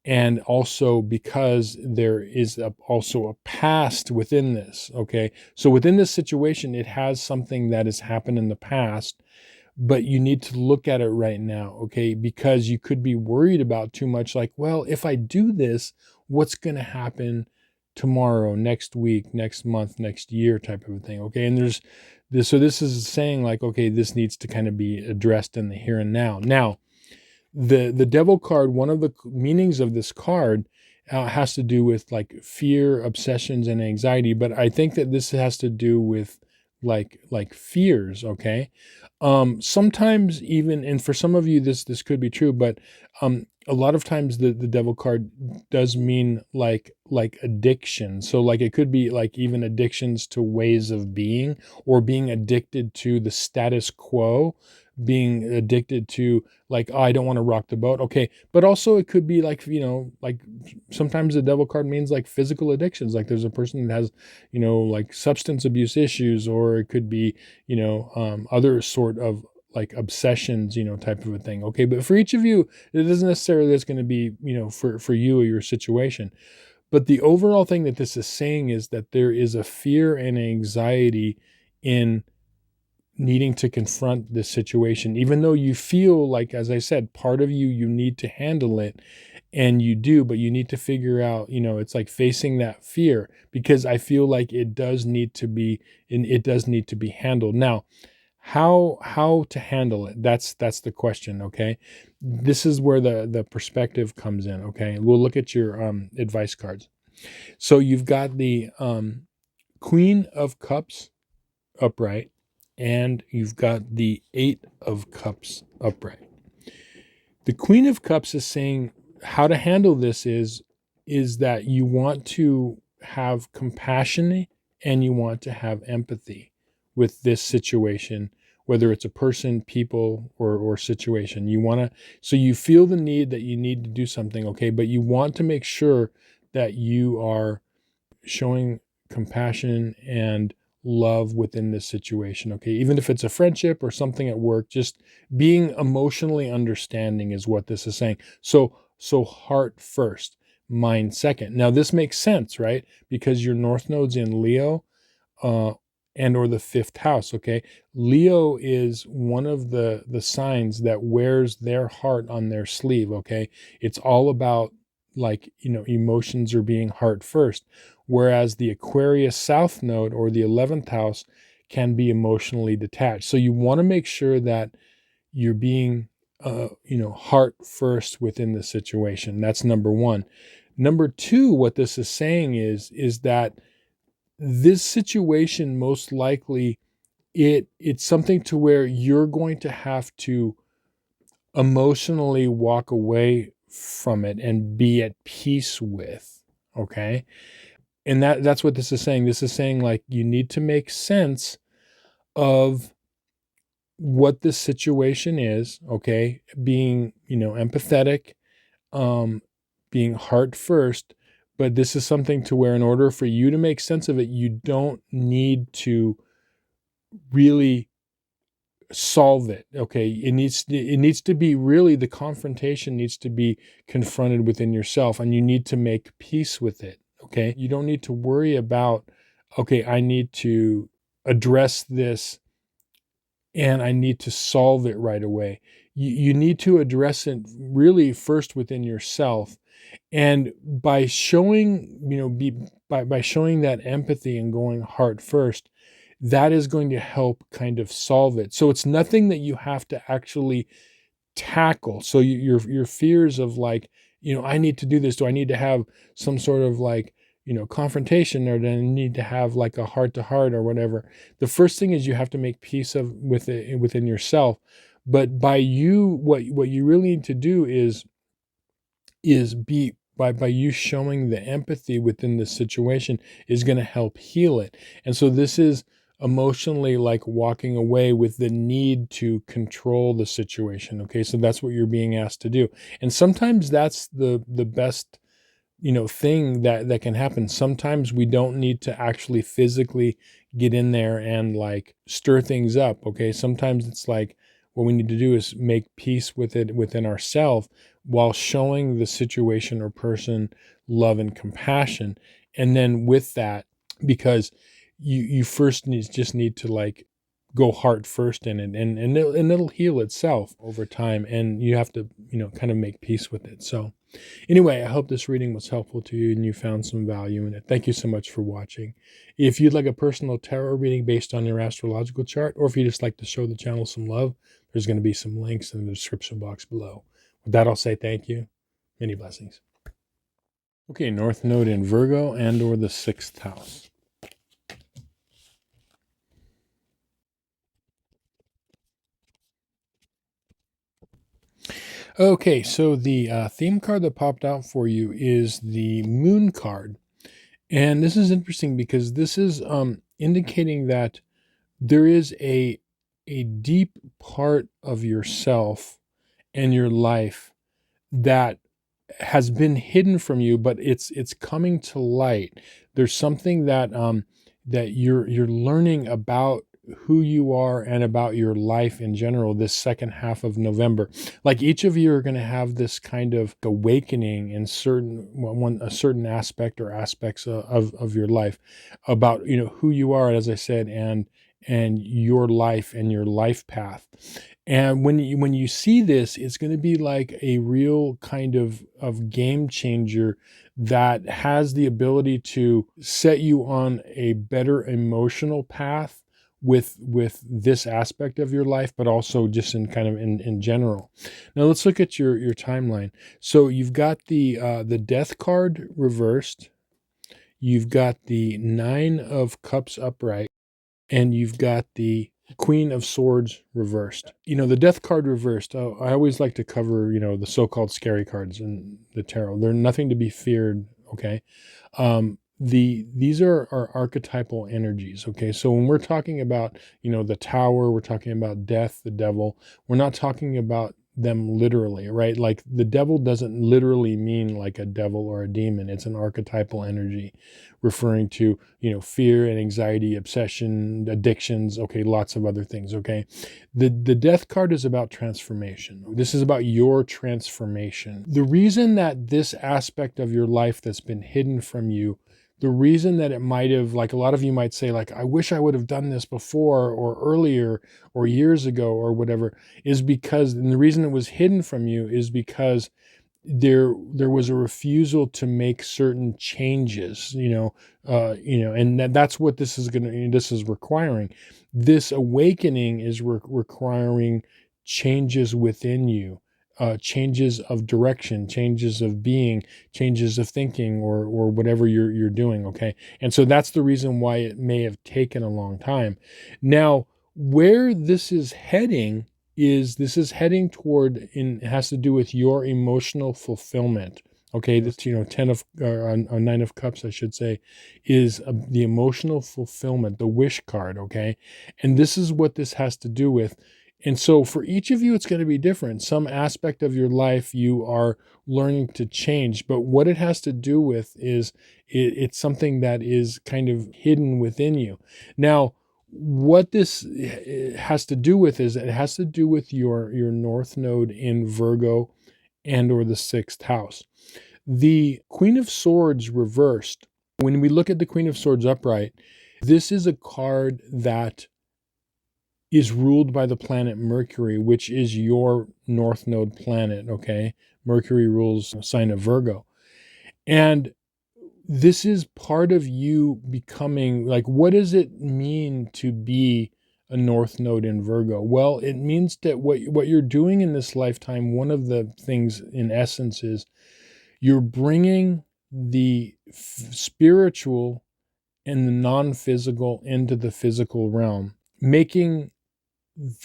And also because there is also a past within this. Okay. So within this situation, it has something that has happened in the past, but you need to look at it right now. Okay. Because you could be worried about too much, like, well, if I do this, what's going to happen tomorrow, next week, next month, next year type of a thing. Okay. And there's this, so this is saying like, okay, this needs to kind of be addressed in the here and now. Now, the Devil card, one of the meanings of this card has to do with like fear, obsessions, and anxiety. But I think that this has to do with like fears. Okay. Sometimes even, and for some of you, this could be true, but a lot of times the Devil card does mean like addiction. So like it could be like even addictions to ways of being, or being addicted to the status quo, being addicted to like, oh, I don't want to rock the boat. Okay. But also it could be like, like sometimes the Devil card means like physical addictions. Like there's a person that has, like substance abuse issues, or it could be, other sort of like obsessions, type of a thing. Okay. But for each of you, it isn't necessarily that's going to be, for you or your situation. But the overall thing that this is saying is that there is a fear and anxiety in needing to confront this situation, even though you feel like, as I said, part of you need to handle it, and you do, but you need to figure out, it's like facing that fear, because I feel like it does need to be, and it does need to be handled. Now, how to handle it? That's the question. Okay. This is where the perspective comes in. Okay. We'll look at your advice cards. So you've got the Queen of Cups upright, and you've got the Eight of Cups upright. The Queen of Cups is saying how to handle this is that you want to have compassion and you want to have empathy with this situation, whether it's a person, people, or situation. So you feel the need that you need to do something, okay, but you want to make sure that you are showing compassion and love within this situation. Okay. Even if it's a friendship or something at work, just being emotionally understanding is what this is saying. So heart first, mind second. Now this makes sense, right? Because your North Node's in Leo, and or the fifth house. Okay. Leo is one of the signs that wears their heart on their sleeve. Okay. It's all about like, emotions are being heart first, whereas the Aquarius South Node, or the 11th house, can be emotionally detached. So you want to make sure that you're being, heart first within the situation. That's number one. Number two, what this is saying is that this situation, most likely, it's something to where you're going to have to emotionally walk away from it and be at peace with. Okay. And that's what this is saying. This is saying, like, you need to make sense of what this situation is. Okay. Being, empathetic, um, being heart first. But this is something to where, in order for you to make sense of it, you don't need to really solve it. Okay. It needs to be, really, the confrontation needs to be confronted within yourself, and you need to make peace with it. Okay. You don't need to worry about, okay, I need to address this and I need to solve it right away. You need to address it, really, first within yourself. And by showing, by showing that empathy and going heart first, that is going to help kind of solve it. So it's nothing that you have to actually tackle. So your fears of, like, I need to do this. Do I need to have some sort of, like, confrontation, or do I need to have, like, a heart to heart or whatever? The first thing is you have to make peace with it within yourself. But by you, what you really need to do is be by you showing the empathy within the situation is going to help heal it. And so this is emotionally, like, walking away with the need to control the situation. Okay. So that's what you're being asked to do. And sometimes that's the best, thing that can happen. Sometimes we don't need to actually physically get in there and, like, stir things up. Okay. Sometimes it's like, what we need to do is make peace with it within ourselves, while showing the situation or person love and compassion. And then with that, because you first just need to, like, go heart first in it, and it'll heal itself over time, and you have to, kind of make peace with it. So anyway, I hope this reading was helpful to you and you found some value in it. Thank you so much for watching. If you'd like a personal tarot reading based on your astrological chart, or if you just like to show the channel some love, there's going to be some links in the description box below. With that, I'll say thank you. Many blessings. Okay, North Node in Virgo and or the 6th house. Okay, so the theme card that popped out for you is the Moon card. And this is interesting because this is indicating that there is a deep part of yourself and your life that has been hidden from you, but it's coming to light. There's something that that you're learning about who you are and about your life in general this second half of November. Like, each of you are going to have this kind of awakening in a certain aspect or aspects of your life, about, who you are, as I said, and your life and your life path. And when you see this, it's going to be like a real kind of game changer that has the ability to set you on a better emotional path with this aspect of your life, but also just in general. Now let's look at your timeline. So you've got the Death card reversed, you've got the 9 of Cups upright, and you've got the Queen of Swords reversed. The Death card reversed. I always like to cover, the so-called scary cards in the tarot. They're nothing to be feared. Okay. These are archetypal energies. Okay. So when we're talking about, the Tower, we're talking about death, the devil, we're not talking about them literally, right? Like, the devil doesn't literally mean like a devil or a demon. It's an archetypal energy referring to, fear and anxiety, obsession, addictions. Okay. Lots of other things. Okay. The Death card is about transformation. This is about your transformation. The reason that this aspect of your life that's been hidden from you, the reason that it might have, like, a lot of you might say, like, I wish I would have done this before or earlier or years ago or whatever, is because, and the reason it was hidden from you is because there was a refusal to make certain changes, and that's what this is requiring. This awakening is requiring changes within you, changes of direction, changes of being, changes of thinking, or whatever you're doing. Okay, and so that's the reason why it may have taken a long time. Now, where this is heading toward, and it has to do with your emotional fulfillment. Okay, this 9 of Cups, I should say, is the emotional fulfillment, the wish card. Okay, and this is what this has to do with. And so for each of you, it's going to be different. Some aspect of your life you are learning to change, but what it has to do with is it's something that is kind of hidden within you. Now, what this has to do with is it has to do with your north node in Virgo and or the 6th house. The Queen of Swords reversed. When we look at the Queen of Swords upright, this is a card that is ruled by the planet Mercury, which is your north node planet. Okay, Mercury rules the sign of Virgo, and this is part of you becoming, like, what does it mean to be a north node in Virgo? Well, it means that what you're doing in this lifetime, one of the things in essence is you're bringing the spiritual and the non-physical into the physical realm, making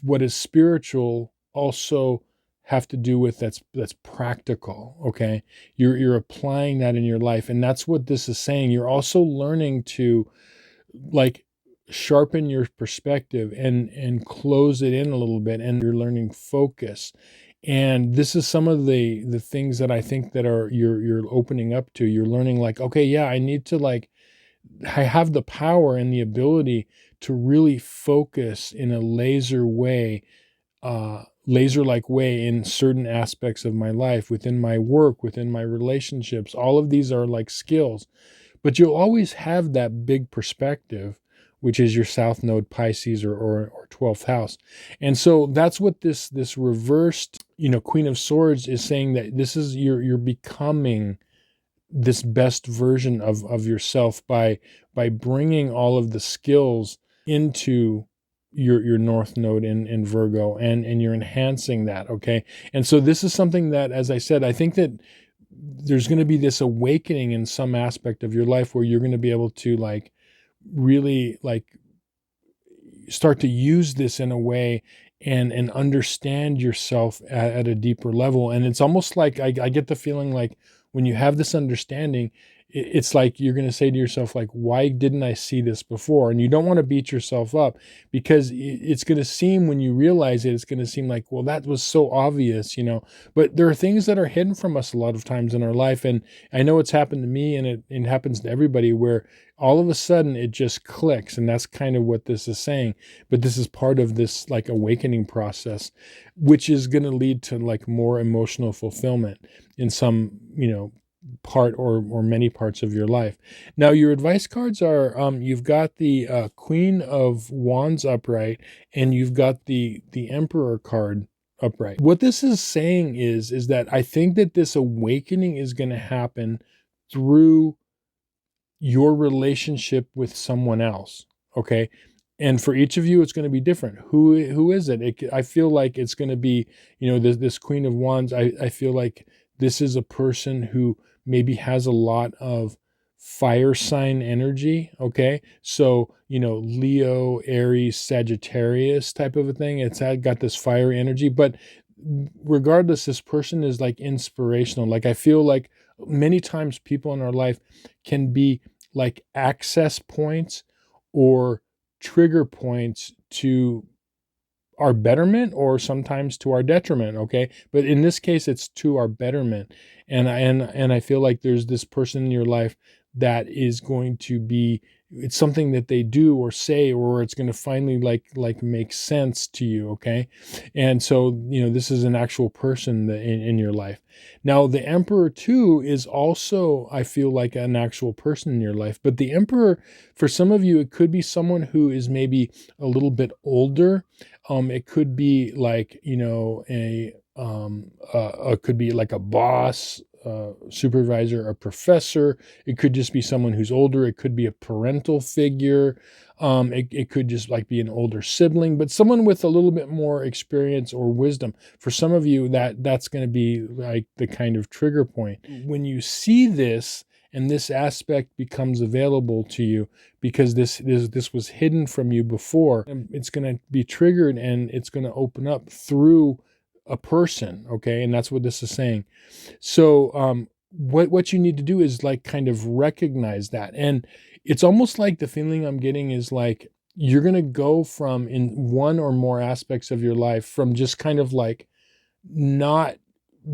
what is spiritual also have to do with that's practical. Okay, you're applying that in your life, and that's what this is saying. You're also learning to, like, sharpen your perspective and close it in a little bit, and you're learning focus. And this is some of the things that I think that are you're opening up to. You're learning, like, okay, yeah, I need to, like, I have the power and the ability to really focus in a laser-like way in certain aspects of my life, within my work, within my relationships. All of these are like skills, but you'll always have that big perspective, which is your South Node Pisces or 12th house. And so that's what this reversed, Queen of Swords is saying, that this is you're becoming this best version of yourself by bringing all of the skills into your north node in Virgo, and you're enhancing that. Okay, and so this is something that, as I said, I think that there's going to be this awakening in some aspect of your life where you're going to be able to, like, really, like, start to use this in a way and understand yourself at a deeper level. And it's almost like I get the feeling like when you have this understanding, it's like you're going to say to yourself, like, why didn't I see this before? And you don't want to beat yourself up, because it's going to seem, when you realize it, it's going to seem like, well, that was so obvious, but there are things that are hidden from us a lot of times in our life. And I know it's happened to me, and it happens to everybody, where all of a sudden it just clicks. And that's kind of what this is saying. But this is part of this, like, awakening process, which is going to lead to, like, more emotional fulfillment in some, part or many parts of your life. Now, your advice cards are, you've got the Queen of Wands upright, and you've got the Emperor card upright. What this is saying is that I think that this awakening is going to happen through your relationship with someone else. Okay, and for each of you, it's going to be different. Who is it? I feel like it's going to be, this Queen of Wands. I feel like this is a person who maybe has a lot of fire sign energy. Okay, so Leo, Aries, Sagittarius type of a thing. It's got this fire energy, but regardless, this person is, like, inspirational. Like, I feel like many times people in our life can be like access points or trigger points to our betterment, or sometimes to our detriment. Okay, but in this case, it's to our betterment. And I feel like there's this person in your life that is going to be, it's something that they do or say, or it's going to finally like make sense to you. Okay, and so this is an actual person in your life. Now, the Emperor too is also, I feel like, an actual person in your life. But the Emperor, for some of you, it could be someone who is maybe a little bit older. It could be like, a could be like a boss, supervisor, a professor. It could just be someone who's older. It could be a parental figure. It could just like be an older sibling, but someone with a little bit more experience or wisdom. For some of you, that's going to be like the kind of trigger point. When you see this and this aspect becomes available to you, because this was hidden from you before, it's going to be triggered and it's going to open up through a person, okay? And that's what this is saying. So what you need to do is like kind of recognize that. And it's almost like the feeling I'm getting is like you're going to go from, in one or more aspects of your life, from just kind of like not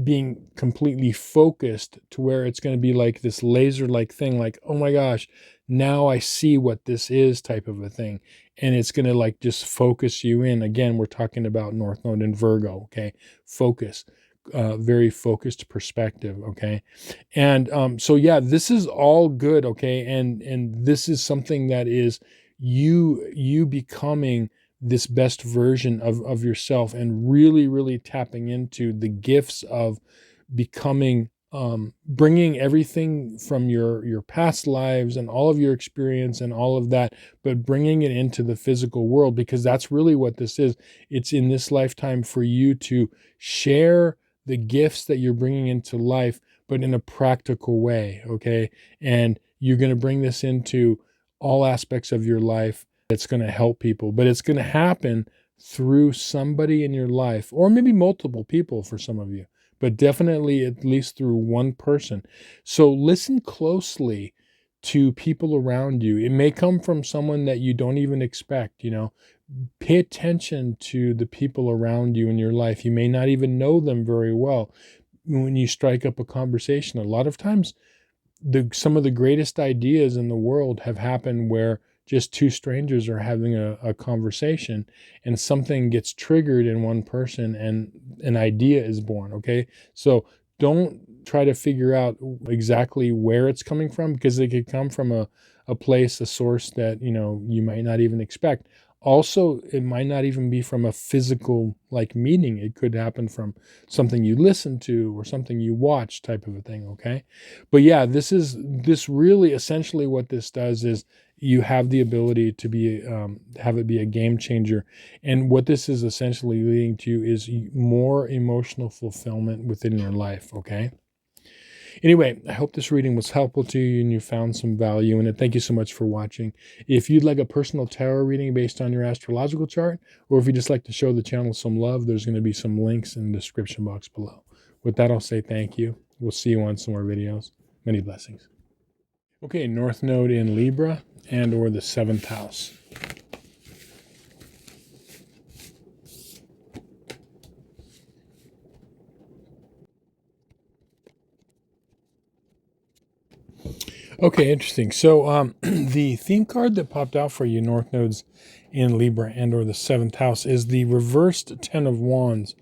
being completely focused to where it's going to be like this laser-like thing, like, oh my gosh, now I see what this is type of a thing. And it's going to like just focus you in. Again, we're talking about North Node in Virgo, okay? Focus, very focused perspective, okay? And so yeah, this is all good, okay? And this is something that is you becoming this best version of yourself, and really, really tapping into the gifts of becoming, bringing everything from your past lives and all of your experience and all of that, but bringing it into the physical world, because that's really what this is. It's in this lifetime for you to share the gifts that you're bringing into life, but in a practical way, okay? And you're going to bring this into all aspects of your life. It's going to help people, but it's going to happen through somebody in your life, or maybe multiple people for some of you, but definitely at least through one person. So listen closely to people around you. It may come from someone that you don't even expect, you know. Pay attention to the people around you in your life. You may not even know them very well. When you strike up a conversation, a lot of times some of the greatest ideas in the world have happened where just two strangers are having a conversation and something gets triggered in one person and an idea is born, okay? So don't try to figure out exactly where it's coming from, because it could come from a place, a source that, you know, you might not even expect. Also, it might not even be from a physical like meeting. It could happen from something you listen to or something you watch type of a thing, okay? But yeah, this really essentially what this does is you have the ability to be have it be a game changer. And what this is essentially leading to is more emotional fulfillment within your life, okay? Anyway, I hope this reading was helpful to you and you found some value in it. Thank you so much for watching. If you'd like a personal tarot reading based on your astrological chart, or if you just like to show the channel some love, there's going to be some links in the description box below. With that, I'll say thank you. We'll see you on some more videos. Many blessings. Okay, North Node in Libra and or the 7th house. Okay, interesting. So the theme card that popped out for you, North Nodes in Libra and or the 7th house, is the reversed 10 of Wands.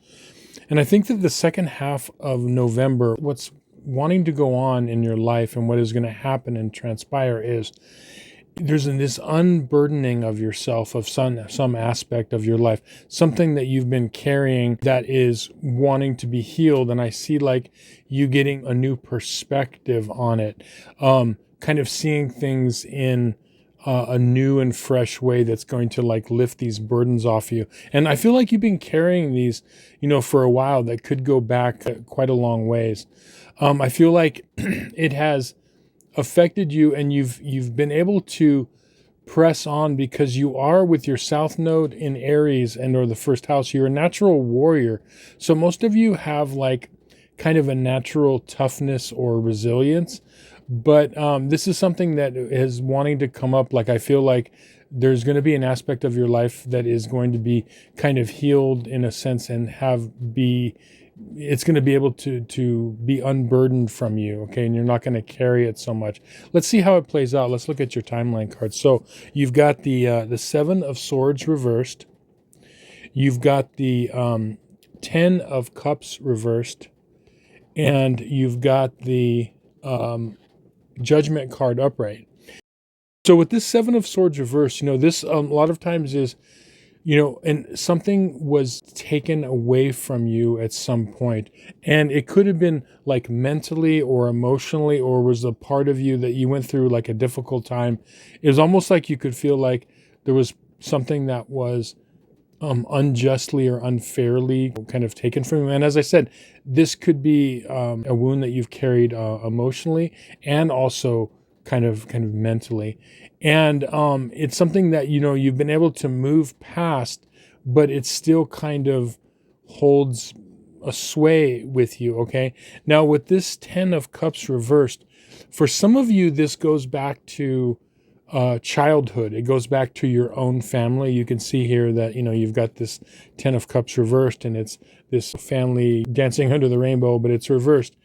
And I think that the second half of November, what's wanting to go on in your life and what is going to happen and transpire is there's this unburdening of yourself, of some aspect of your life, something that you've been carrying that is wanting to be healed. And I see like you getting a new perspective on it, kind of seeing things in a new and fresh way that's going to like lift these burdens off you. And I feel like you've been carrying these, you know, for a while, that could go back quite a long ways. I feel like it has affected you, and you've been able to press on because you are with your South Node in Aries and or the 1st house. You're a natural warrior. So most of you have like kind of a natural toughness or resilience. But this is something that is wanting to come up. Like I feel like there's going to be an aspect of your life that is going to be kind of healed in a sense and it's going to be able to be unburdened from you, okay? And you're not going to carry it so much. Let's see how it plays out. Let's look at your timeline cards. So you've got the 7 of Swords reversed. You've got the 10 of Cups reversed. And you've got the Judgment card upright. So with this 7 of Swords reversed, you know, this a lot of times is and something was taken away from you at some point, and it could have been like mentally or emotionally, or was a part of you that you went through like a difficult time. It was almost like you could feel like there was something that was unjustly or unfairly kind of taken from you. And as I said, this could be a wound that you've carried emotionally and also kind of mentally. And it's something that, you've been able to move past, but it still kind of holds a sway with you. Okay. Now, with this 10 of Cups reversed, for some of you, this goes back to childhood. It goes back to your own family. You can see here that, you've got this 10 of Cups reversed, and it's this family dancing under the rainbow, but it's reversed.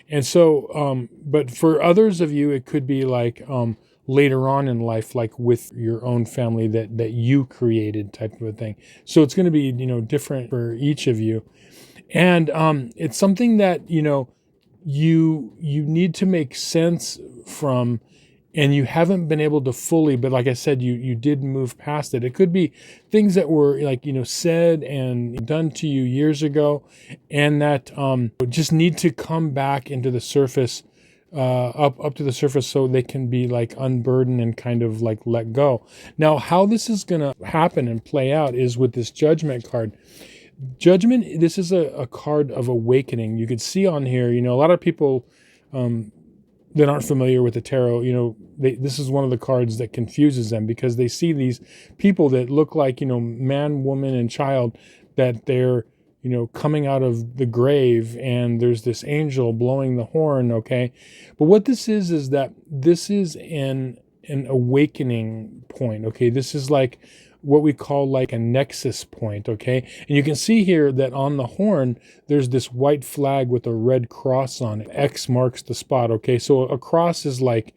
And so, but for others of you, it could be like later on in life, like with your own family that you created, type of a thing. So it's going to be, different for each of you. And it's something that, you need to make sense from, and you haven't been able to fully, but like I said, you did move past it. It could be things that were like, said and done to you years ago, and that just need to come back into the surface, up to the surface, so they can be like unburdened and kind of like let go. Now, how this is going to happen and play out is with this Judgment card. Judgment, this is a card of awakening. You can see on here, a lot of people that aren't familiar with the tarot, this is one of the cards that confuses them, because they see these people that look like, man, woman, and child, that they're, coming out of the grave, and there's this angel blowing the horn, okay? But what this is that this is an awakening point, okay? This is like what we call like a nexus point, okay? And you can see here that on the horn, there's this white flag with a red cross on it. X marks the spot, okay? So a cross is like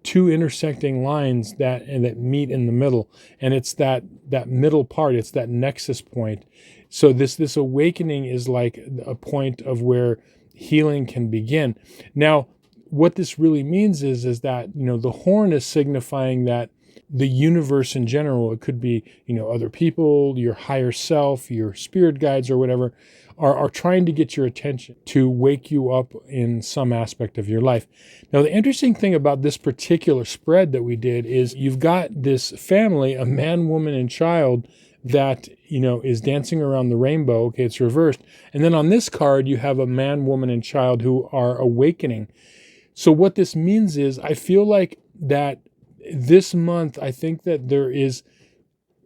two intersecting lines that meet in the middle, and it's that middle part, it's that nexus point. So this awakening is like a point of where healing can begin. Now, what this really means is that, the horn is signifying that the universe in general, it could be, other people, your higher self, your spirit guides or whatever, are trying to get your attention to wake you up in some aspect of your life. Now, the interesting thing about this particular spread that we did is you've got this family, a man, woman, and child, that, is dancing around the rainbow. Okay, it's reversed. And then on this card, you have a man, woman, and child who are awakening. So what this means is, I feel like that this month, I think that there is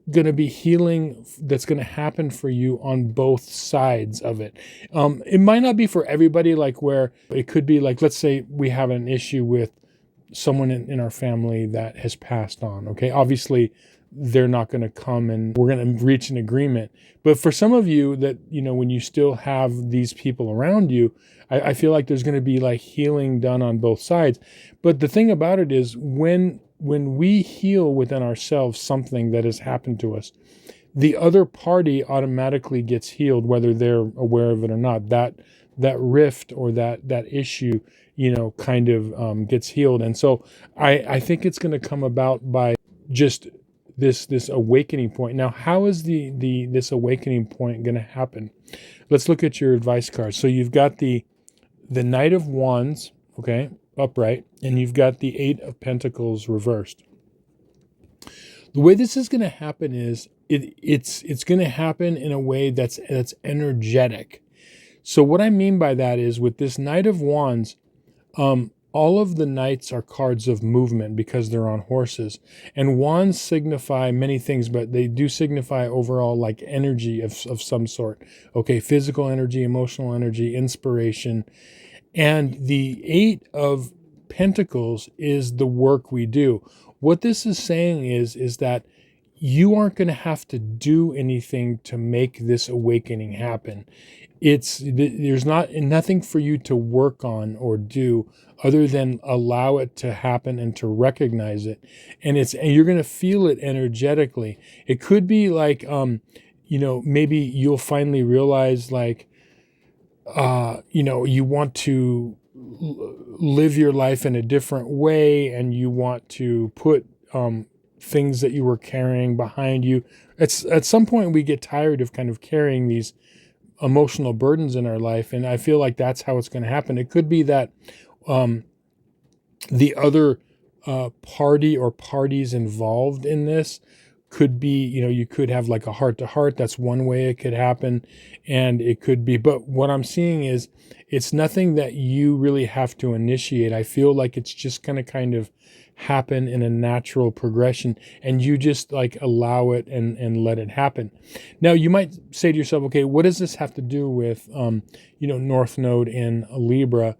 going to be healing that's going to happen for you on both sides of it. It might not be for everybody, like where it could be like, let's say we have an issue with someone in our family that has passed on. Okay, obviously they're not going to come and we're going to reach an agreement. But for some of you that, when you still have these people around you, I feel like there's going to be like healing done on both sides. But the thing about it is, when we heal within ourselves something that has happened to us, the other party automatically gets healed, whether they're aware of it or not. That rift or that issue, kind of gets healed. And so I think it's going to come about by just this awakening point. Now, how is this awakening point going to happen? Let's look at your advice card. So you've got the Knight of Wands, okay, upright, and you've got the Eight of Pentacles reversed. The way this is going to happen is it's going to happen in a way that's energetic. So what I mean by that is, with this Knight of Wands, all of the knights are cards of movement because they're on horses, and wands signify many things, but they do signify overall like energy of some sort. Okay, physical energy, emotional energy, inspiration. And the Eight of Pentacles is the work we do. What this is saying is that you aren't going to have to do anything to make this awakening happen. There's nothing for you to work on or do other than allow it to happen and to recognize it. And you're going to feel it energetically. It could be like, maybe you'll finally realize like, you want to live your life in a different way, and you want to put things that you were carrying behind you. It's at some point we get tired of kind of carrying these emotional burdens in our life, and I feel like that's how it's going to happen. It could be that um, the other party or parties involved in this could be, you could have like a heart to heart. That's one way it could happen. And it could be, but what I'm seeing is it's nothing that you really have to initiate. I feel like it's just going to kind of happen in a natural progression, and you just like allow it and let it happen. Now you might say to yourself, okay, what does this have to do with, North Node in Libra,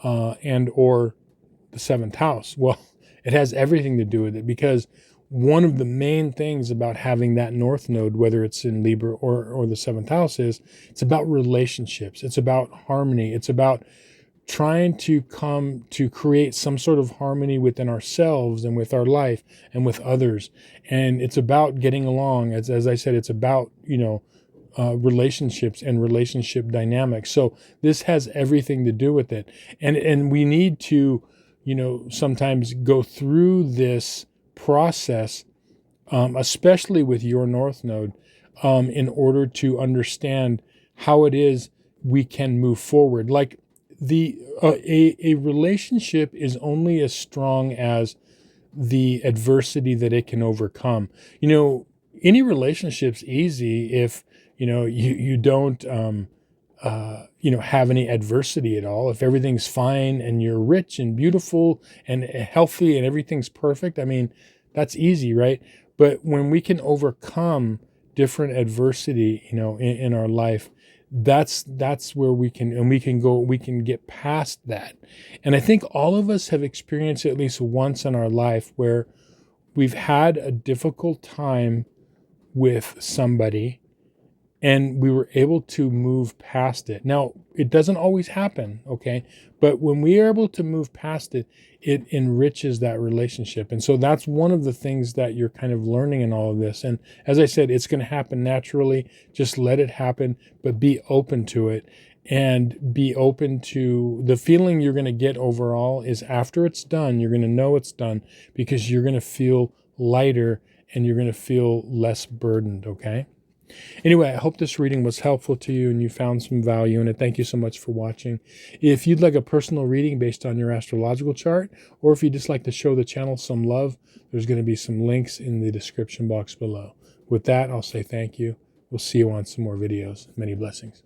and or the seventh house? Well, it has everything to do with it, because one of the main things about having that North Node, whether it's in Libra or the seventh house, is it's about relationships. It's about harmony. It's about trying to come to create some sort of harmony within ourselves and with our life and with others. And it's about getting along. As I said, it's about, relationships and relationship dynamics. So this has everything to do with it. And we need to, sometimes go through this process, especially with your North Node, in order to understand how it is we can move forward. Like a relationship is only as strong as the adversity that it can overcome. Any relationship's easy if you don't have any adversity at all. If everything's fine and you're rich and beautiful and healthy and everything's perfect, I mean, that's easy, right? But when we can overcome different adversity, in our life, that's where we can get past that. And I think all of us have experienced at least once in our life where we've had a difficult time with somebody and we were able to move past it. Now, it doesn't always happen, okay? But when we are able to move past it, it enriches that relationship. And so that's one of the things that you're kind of learning in all of this. And as I said, it's going to happen naturally. Just let it happen, but be open to it. And be open to the feeling you're going to get overall is after it's done, you're going to know it's done, because you're going to feel lighter and you're going to feel less burdened, okay? Anyway, I hope this reading was helpful to you and you found some value in it. Thank you so much for watching. If you'd like a personal reading based on your astrological chart, or if you'd just like to show the channel some love, there's going to be some links in the description box below. With that, I'll say thank you. We'll see you on some more videos. Many blessings.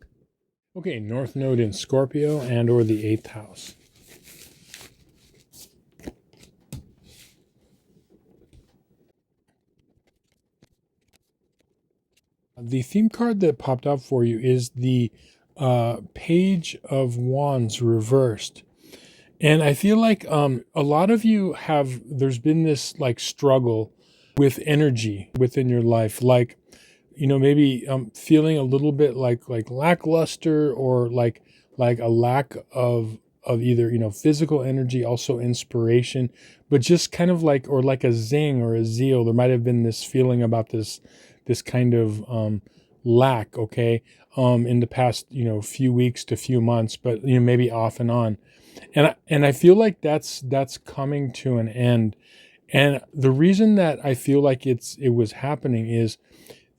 Okay, North Node in Scorpio and or the 8th house. The theme card that popped out for you is the Page of Wands reversed. And I feel like a lot of you there's been this like struggle with energy within your life. Like, maybe feeling a little bit like lackluster, or like a lack of either, physical energy, also inspiration, but just kind of like, or like a zing or a zeal. There might have been this feeling about this kind of lack, okay, in the past, few weeks to few months, but maybe off and on. And I feel like that's coming to an end. And the reason that I feel like it was happening is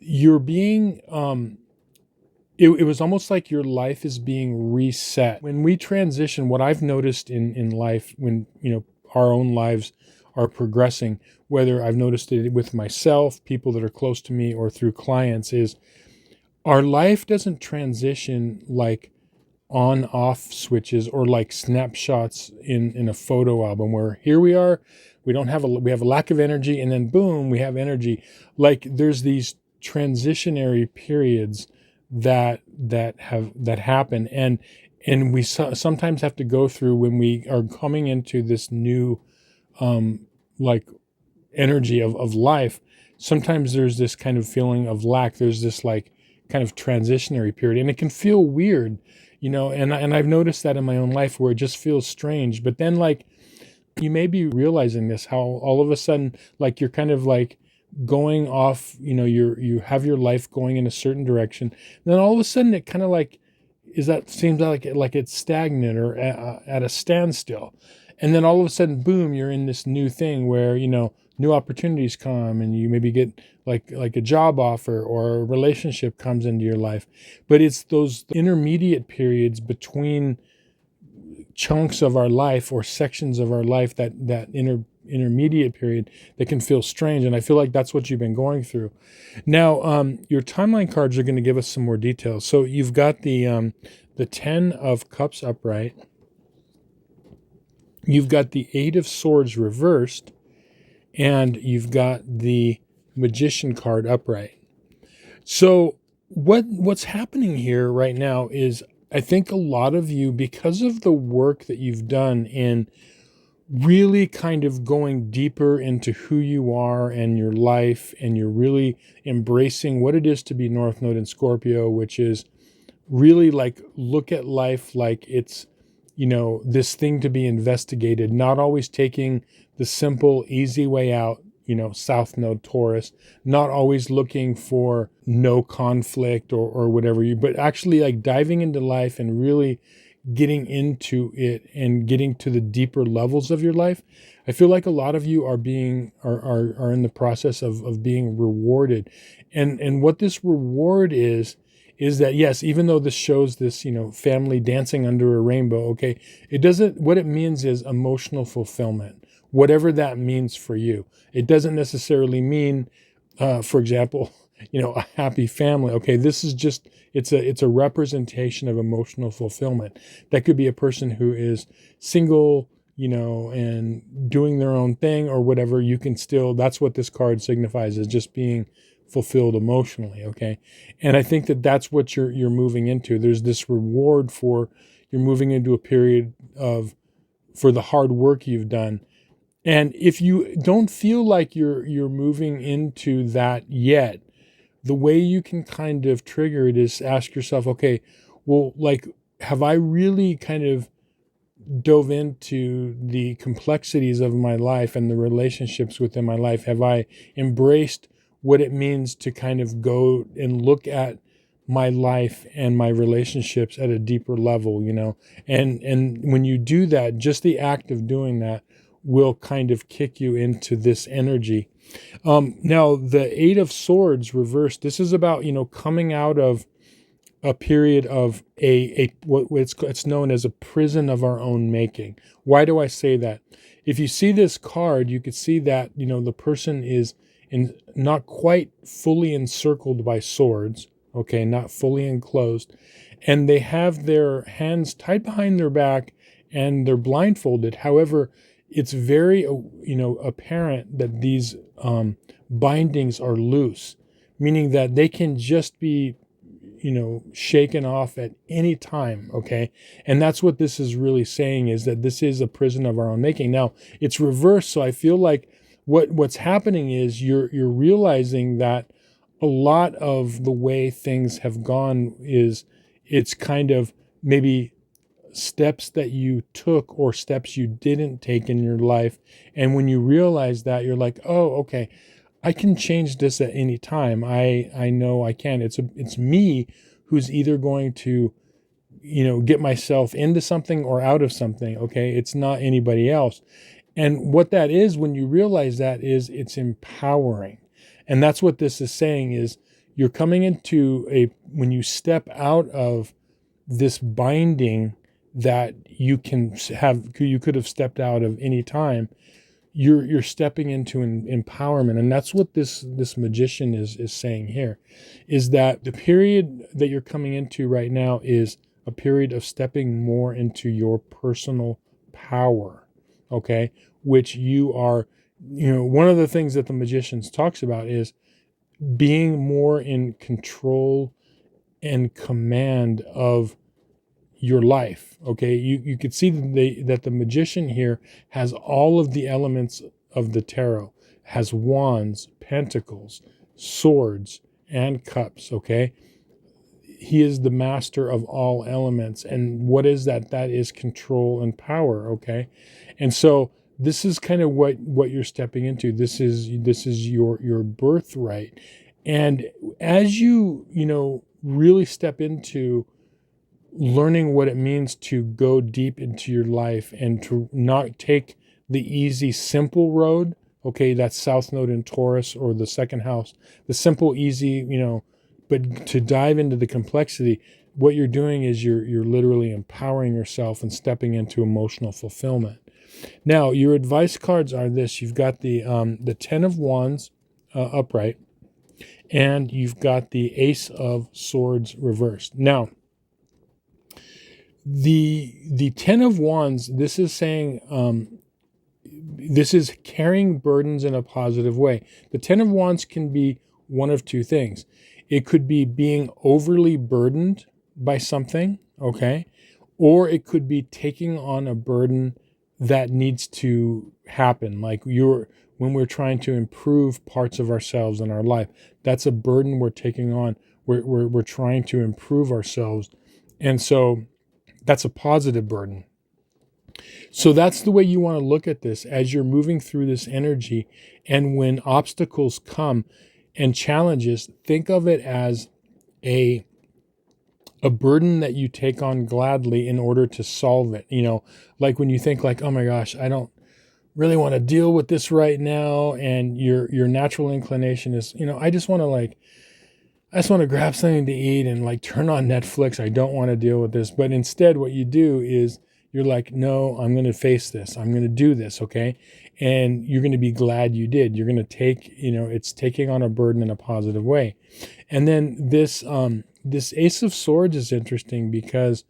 you're being it was almost like your life is being reset. When we transition, what I've noticed in life, when our own lives are progressing, whether I've noticed it with myself, people that are close to me, or through clients, is our life doesn't transition like on off switches or like snapshots in a photo album, where here we are, we have a lack of energy, and then boom, we have energy. Like there's these transitionary periods that happen, and we sometimes have to go through, when we are coming into this new like energy of life. Sometimes there's this kind of feeling of lack. There's this like kind of transitionary period, and it can feel weird, and I've noticed that in my own life, where it just feels strange. But then like you may be realizing this, how all of a sudden, like you're kind of like going off, you have your life going in a certain direction. And then all of a sudden it kind of like seems like it's stagnant or at a standstill. And then all of a sudden, boom, you're in this new thing where, new opportunities come and you maybe get like a job offer or a relationship comes into your life. But it's those intermediate periods between chunks of our life or sections of our life, that intermediate period, that can feel strange. And I feel like that's what you've been going through. Now, your timeline cards are going to give us some more details. So you've got the 10 of Cups upright. You've got the 8 of Swords reversed, and you've got the Magician card upright. So what's happening here right now is, I think a lot of you, because of the work that you've done in really kind of going deeper into who you are and your life, and you're really embracing what it is to be North Node in Scorpio, which is really like, look at life like it's, this thing to be investigated, not always taking the simple, easy way out, South Node Taurus, not always looking for no conflict or whatever, but actually like diving into life and really getting into it and getting to the deeper levels of your life. I feel like a lot of you are in the process of being rewarded. And what this reward is that, yes, even though this shows this, family dancing under a rainbow, okay, what it means is emotional fulfillment, whatever that means for you. It doesn't necessarily mean, for example, a happy family. Okay, this is just, it's a representation of emotional fulfillment. That could be a person who is single, and doing their own thing or whatever. You can still, that's what this card signifies, is just being fulfilled emotionally. Okay. And I think that that's what you're moving into. There's this reward you're moving into a period for the hard work you've done. And if you don't feel like you're moving into that yet, the way you can kind of trigger it is ask yourself, okay, well, like, have I really kind of dove into the complexities of my life and the relationships within my life? Have I embraced what it means to kind of go and look at my life and my relationships at a deeper level, And when you do that, just the act of doing that will kind of kick you into this energy. Now, the 8 of Swords reversed, this is about, coming out of a period of it's known as a prison of our own making. Why do I say that? If you see this card, you could see that, the person is not quite fully encircled by swords, okay, not fully enclosed, and they have their hands tied behind their back and they're blindfolded. However, it's very, apparent that these bindings are loose, meaning that they can just be, shaken off at any time. Okay. And that's what this is really saying, is that this is a prison of our own making. Now, it's reversed. So I feel like what's happening is you're realizing that a lot of the way things have gone is it's kind of maybe steps that you took or steps you didn't take in your life. And when you realize that, you're like, oh, okay, I can change this at any time. I know I can. It's me who's either going to, get myself into something or out of something. Okay. It's not anybody else. And what that is, when you realize that, is it's empowering. And that's what this is saying, is you're coming into when you step out of this binding that you could have stepped out of any time, you're stepping into an empowerment. And that's what this Magician is saying here, is that the period that you're coming into right now is a period of stepping more into your personal power. Okay. Which you are, one of the things that the Magician talks about is being more in control and command of your life. Okay. You could see that the Magician here has all of the elements of the tarot, has wands, pentacles, swords, and cups. Okay. He is the master of all elements. And what is that? That is control and power. Okay. And so this is kind of what you're stepping into. This is your birthright. And as you really step into learning what it means to go deep into your life and to not take the easy, simple road. Okay, that's South Node in Taurus or the second house. The simple, easy, but to dive into the complexity, what you're doing is you're literally empowering yourself and stepping into emotional fulfillment. Now, your advice cards are this. You've got the Ten of Wands upright, and you've got the Ace of Swords reversed. Now, the Ten of Wands, this is saying this is carrying burdens in a positive way. The Ten of Wands can be one of two things. It could be being overly burdened by something, okay? Or it could be taking on a burden that needs to happen. Like when we're trying to improve parts of ourselves in our life, that's a burden we're taking on. We're trying to improve ourselves. And so that's a positive burden. So that's the way you want to look at this as you're moving through this energy. And when obstacles come and challenges, think of it as a burden that you take on gladly in order to solve it. Like when you think like, oh my gosh, I don't really want to deal with this right now. And your natural inclination is, I just want to grab something to eat and like turn on Netflix. I don't want to deal with this. But instead what you do is you're like, no, I'm going to face this. I'm going to do this. Okay. And you're going to be glad you did. You're going to take, it's taking on a burden in a positive way. And then this Ace of Swords is interesting because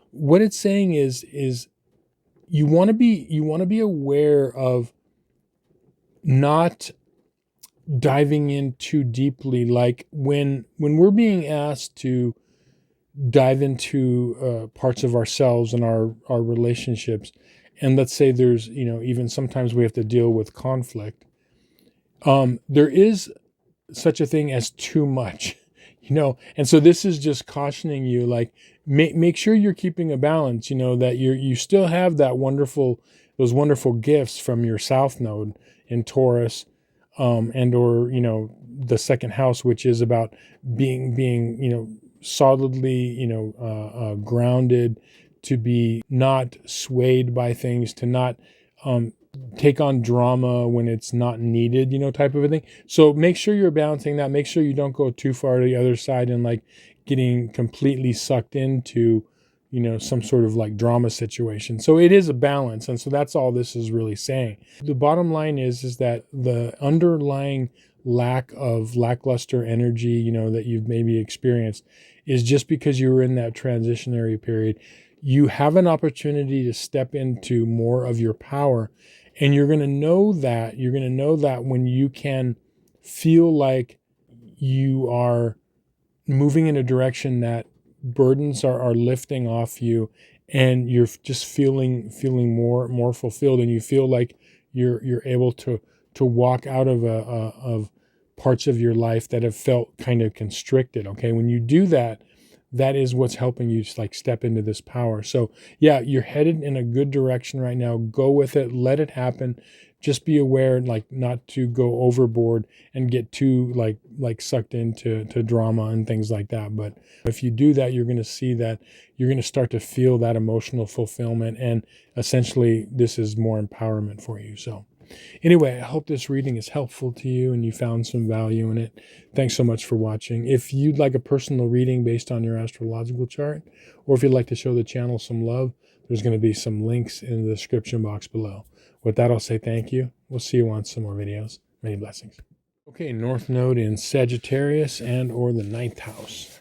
what it's saying is you want to be aware of not diving in too deeply. Like when we're being asked to dive into parts of ourselves and our relationships, and let's say there's even sometimes we have to deal with conflict, there is such a thing as too much, and so this is just cautioning you, like make sure you're keeping a balance, that you still have those wonderful gifts from your South Node in Taurus, and or the second house, which is about being solidly grounded, to be not swayed by things, to not take on drama when it's not needed, type of a thing. So make sure you're balancing that. Make sure you don't go too far to the other side and like getting completely sucked into some sort of like drama situation. So it is a balance. And so that's all this is really saying. The bottom line is that the underlying lack of lackluster energy, that you've maybe experienced is just because you were in that transitionary period. You have an opportunity to step into more of your power. And you're going to know that when you can feel like you are moving in a direction that burdens are lifting off you, and you're just feeling more fulfilled, and you feel like you're able to walk out of parts of your life that have felt kind of constricted. Okay, when you do that, that is what's helping you just like step into this power. So yeah, you're headed in a good direction right now. Go with it, let it happen. Just be aware, like not to go overboard and get too like sucked into drama and things like that. But if you do that, you're going to see that you're going to start to feel that emotional fulfillment, and essentially this is more empowerment for you. So anyway, I hope this reading is helpful to you and you found some value in it. Thanks so much for watching. If you'd like a personal reading based on your astrological chart, or if you'd like to show the channel some love, there's going to be some links in the description box below. With that, I'll say thank you. We'll see you on some more videos. Many blessings. Okay, North Node in Sagittarius and or the 9th house.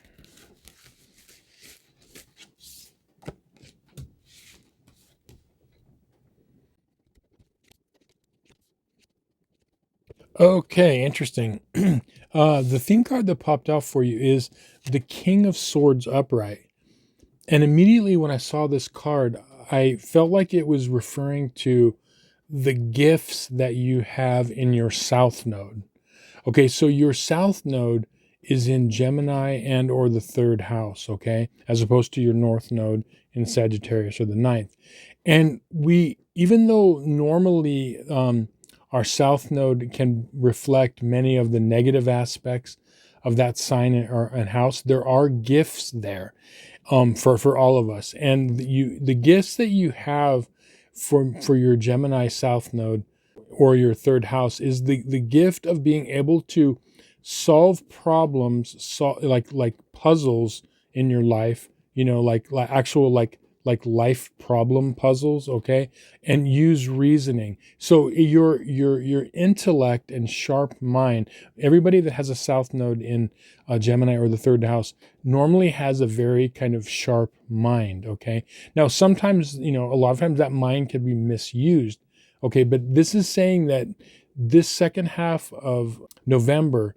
Okay, interesting. The theme card that popped out for you is the King of Swords upright. And immediately when I saw this card, I felt like it was referring to the gifts that you have in your South Node. Okay, so your South Node is in Gemini and or the 3rd house, okay, as opposed to your North Node in Sagittarius or the 9th. And even though normally our South Node can reflect many of the negative aspects of that sign and house, there are gifts there. for all of us. And the gifts that you have for your Gemini South Node or your third house is the gift of being able to solve problems, like puzzles in your life, like actual like life problem puzzles, okay, and use reasoning. So your intellect and sharp mind, everybody that has a South Node in Gemini or the third house normally has a very kind of sharp mind, okay? Now, sometimes, a lot of times that mind can be misused, okay? But this is saying that this second half of November,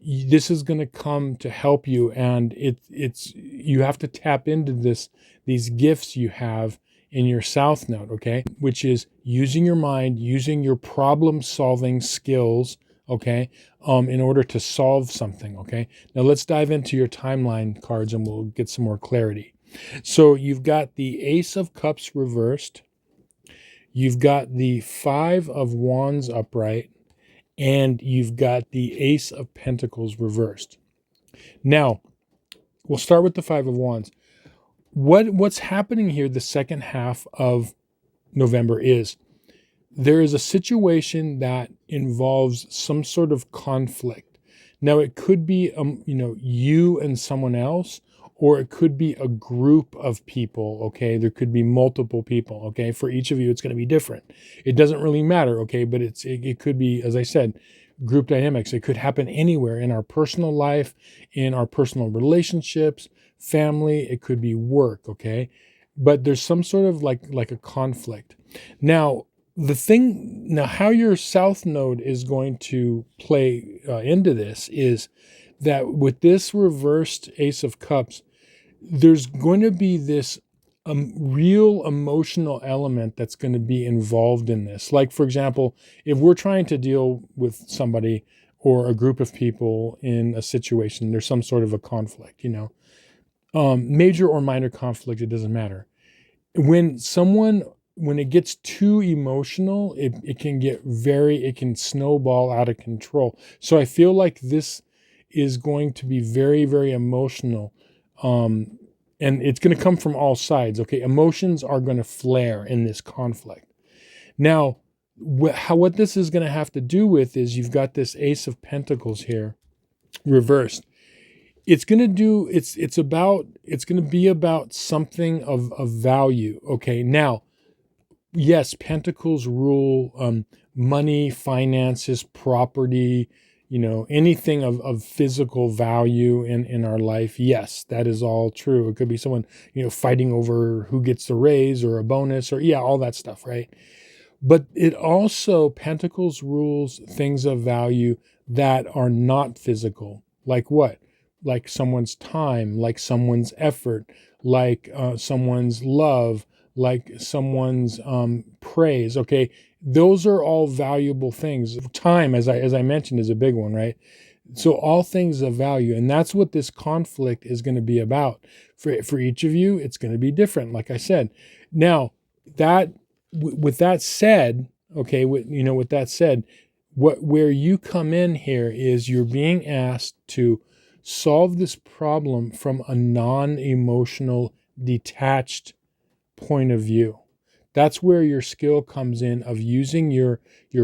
this is going to come to help you, and it's you have to tap into these gifts you have in your South Node, okay, which is using your mind, using your problem solving skills, okay, in order to solve something, okay. Now let's dive into your timeline cards and we'll get some more clarity. So you've got the Ace of Cups reversed, you've got the Five of Wands upright, and you've got the Ace of Pentacles reversed. Now, we'll start with the Five of Wands. What's happening here the second half of November is there is a situation that involves some sort of conflict. Now, it could be, you and someone else, or it could be a group of people, okay? There could be multiple people, okay? For each of you, it's going to be different. It doesn't really matter, okay? But it could be, as I said, group dynamics. It could happen anywhere in our personal life, in our personal relationships, family. It could be work, okay? But there's some sort of like a conflict. Now, how your South Node is going to play into this is that with this reversed Ace of Cups, there's going to be this real emotional element that's going to be involved in this. Like, for example, if we're trying to deal with somebody or a group of people in a situation, there's some sort of a conflict, major or minor conflict, it doesn't matter. When it gets too emotional, it can snowball out of control. So I feel like this is going to be very, very emotional. And it's going to come from all sides, okay? Emotions are going to flare in this conflict. Now, what this is going to have to do with is you've got this Ace of Pentacles here, reversed. It's going to be about something of value, okay? Now, yes, Pentacles rule money, finances, property, anything of physical value in our life. Yes, that is all true. It could be someone, fighting over who gets the raise or a bonus or all that stuff, right? But it also, Pentacles rules things of value that are not physical. Like what? Like someone's time, like someone's effort, like someone's love, like someone's praise, okay? Those are all valuable things. Time, as I mentioned, is a big one, right? So all things of value, and that's what this conflict is going to be about. For each of you, it's going to be different, like I said. Now, with that said, okay, with that said, where you come in here is you're being asked to solve this problem from a non-emotional, detached point of view. That's where your skill comes in, of using your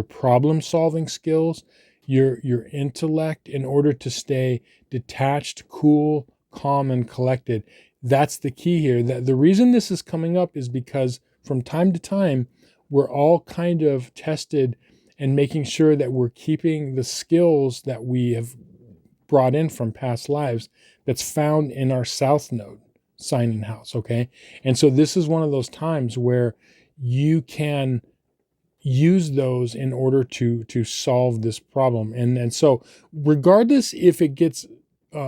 problem solving skills, your intellect, in order to stay detached, cool, calm, and collected. That's the key here. The reason this is coming up is because from time to time, we're all kind of tested and making sure that we're keeping the skills that we have brought in from past lives that's found in our South Node sign and house, okay? And so this is one of those times where you can use those in order to solve this problem. And so regardless if it gets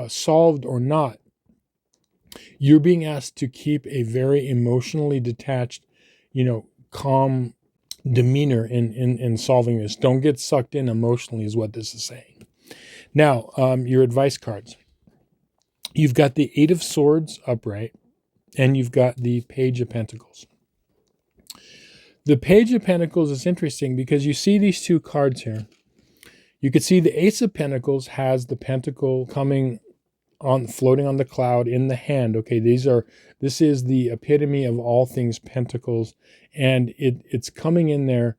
solved or not, you're being asked to keep a very emotionally detached, calm demeanor in solving this. Don't get sucked in emotionally is what this is saying. Now, your advice cards. You've got the Eight of Swords upright, and you've got the Page of Pentacles. The Page of Pentacles is interesting because you see these two cards here. You could see the Ace of Pentacles has the pentacle coming floating on the cloud in the hand. Okay, this is the epitome of all things pentacles, and it's coming in there,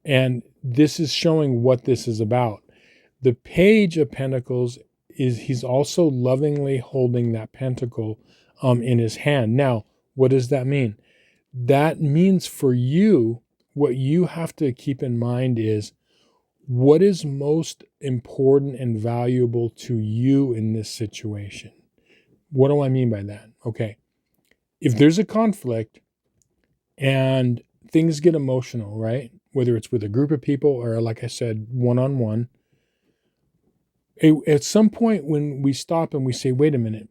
and this is showing what this is about. The Page of Pentacles he's also lovingly holding that pentacle in his hand. Now, what does that mean? That means for you, what you have to keep in mind is what is most important and valuable to you in this situation. What do I mean by that? Okay, if there's a conflict and things get emotional, right? Whether it's with a group of people or, like I said, one-on-one, at some point when we stop and we say, wait a minute,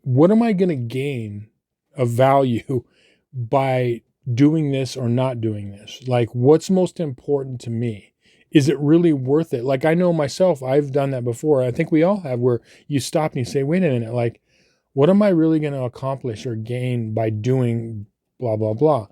what am I going to gain of value by doing this or not doing this? Like, what's most important to me? Is it really worth it? Like, I know myself, I've done that before. I think we all have, where you stop and you say, wait a minute, like, what am I really going to accomplish or gain by doing blah, blah, blah?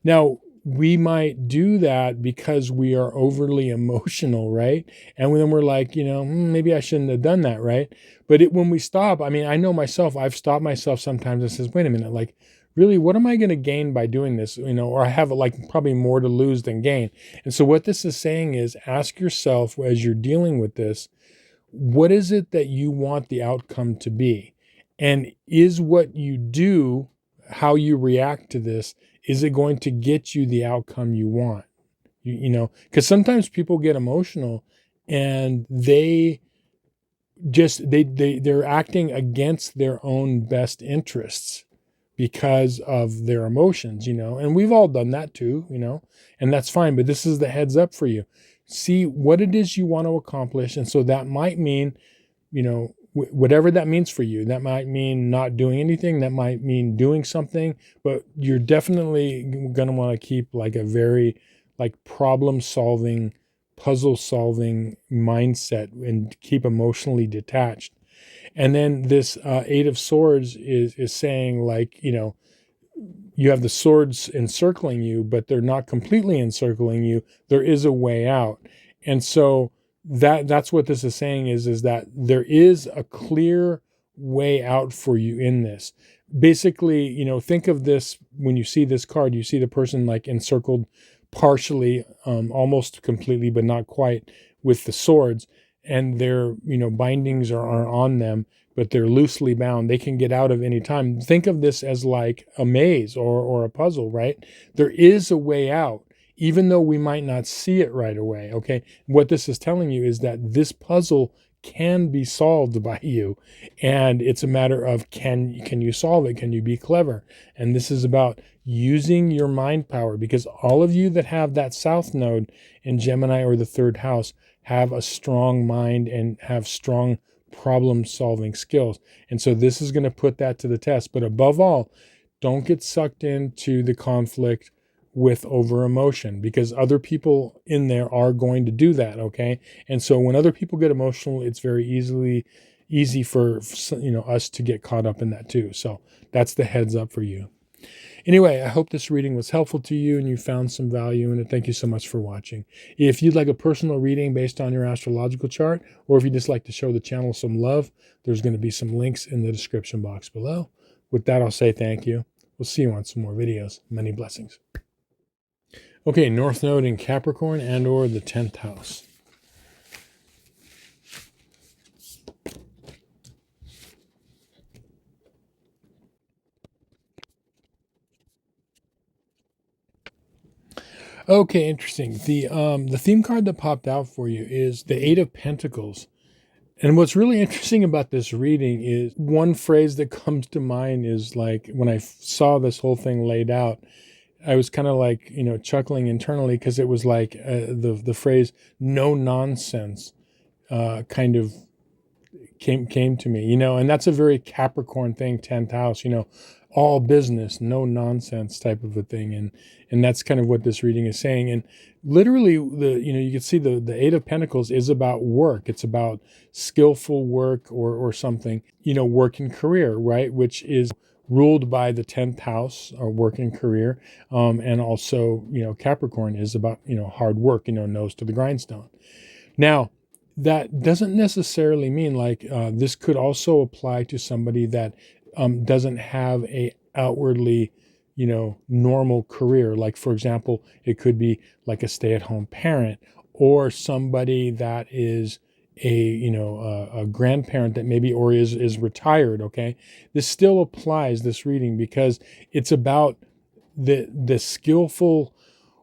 Now, we might do that because we are overly emotional, right? And then we're like, maybe I shouldn't have done that, right? But when we stop, I mean, I know myself, I've stopped myself sometimes and says, wait a minute, like, really, what am I going to gain by doing this? Or I have like probably more to lose than gain. And so what this is saying is, ask yourself as you're dealing with this, what is it that you want the outcome to be? And is what you do, how you react to this, is it going to get you the outcome you want? Because sometimes people get emotional and they're acting against their own best interests because of their emotions, and we've all done that too, and that's fine. But this is the heads up for you. See what it is you want to accomplish. And so that might mean, whatever that means for you. That might mean not doing anything. That might mean doing something, but you're definitely going to want to keep like a very problem solving, puzzle solving mindset and keep emotionally detached. And then this Eight of Swords is saying, like, you have the swords encircling you, but they're not completely encircling you. There is a way out. And so that's what this is saying is that there is a clear way out for you in this. Basically, think of this, when you see this card, you see the person like encircled partially, almost completely, but not quite, with the swords, and their, bindings are on them, but they're loosely bound. They can get out of any time. Think of this as like a maze or a puzzle, right? There is a way out, even though we might not see it right away, okay? What this is telling you is that this puzzle can be solved by you, and it's a matter of can you solve it? Can you be clever? And this is about using your mind power, because all of you that have that South Node in Gemini or the third house have a strong mind and have strong problem-solving skills. And so this is going to put that to the test. But above all, don't get sucked into the conflict with over emotion, because other people in there are going to do that, okay? And so when other people get emotional, it's very easy for us to get caught up in that too. So that's the heads up for you. Anyway, I hope this reading was helpful to you and you found some value in it. Thank you so much for watching. If you'd like a personal reading based on your astrological chart, or if you'd just like to show the channel some love, there's going to be some links in the description box below. With that, I'll say thank you. We'll see you on some more videos. Many blessings. Okay, North Node in Capricorn and or the 10th house. Okay, interesting. The theme card that popped out for you is the Eight of Pentacles. And what's really interesting about this reading is one phrase that comes to mind is, like, when I saw this whole thing laid out, I was kind of like, chuckling internally, because it was like the phrase "no nonsense" kind of came to me, and that's a very Capricorn thing, 10th house, all business, no nonsense type of a thing. And that's kind of what this reading is saying. And literally you can see the Eight of Pentacles is about work. It's about skillful work or something, work and career, right? Which is ruled by the 10th house, or work and career. And also, Capricorn is about, hard work, nose to the grindstone. Now, that doesn't necessarily mean like this could also apply to somebody that doesn't have a outwardly, normal career. Like, for example, it could be like a stay-at-home parent, or somebody that is a grandparent that maybe or is retired. Okay, this still applies, this reading, because it's about the skillful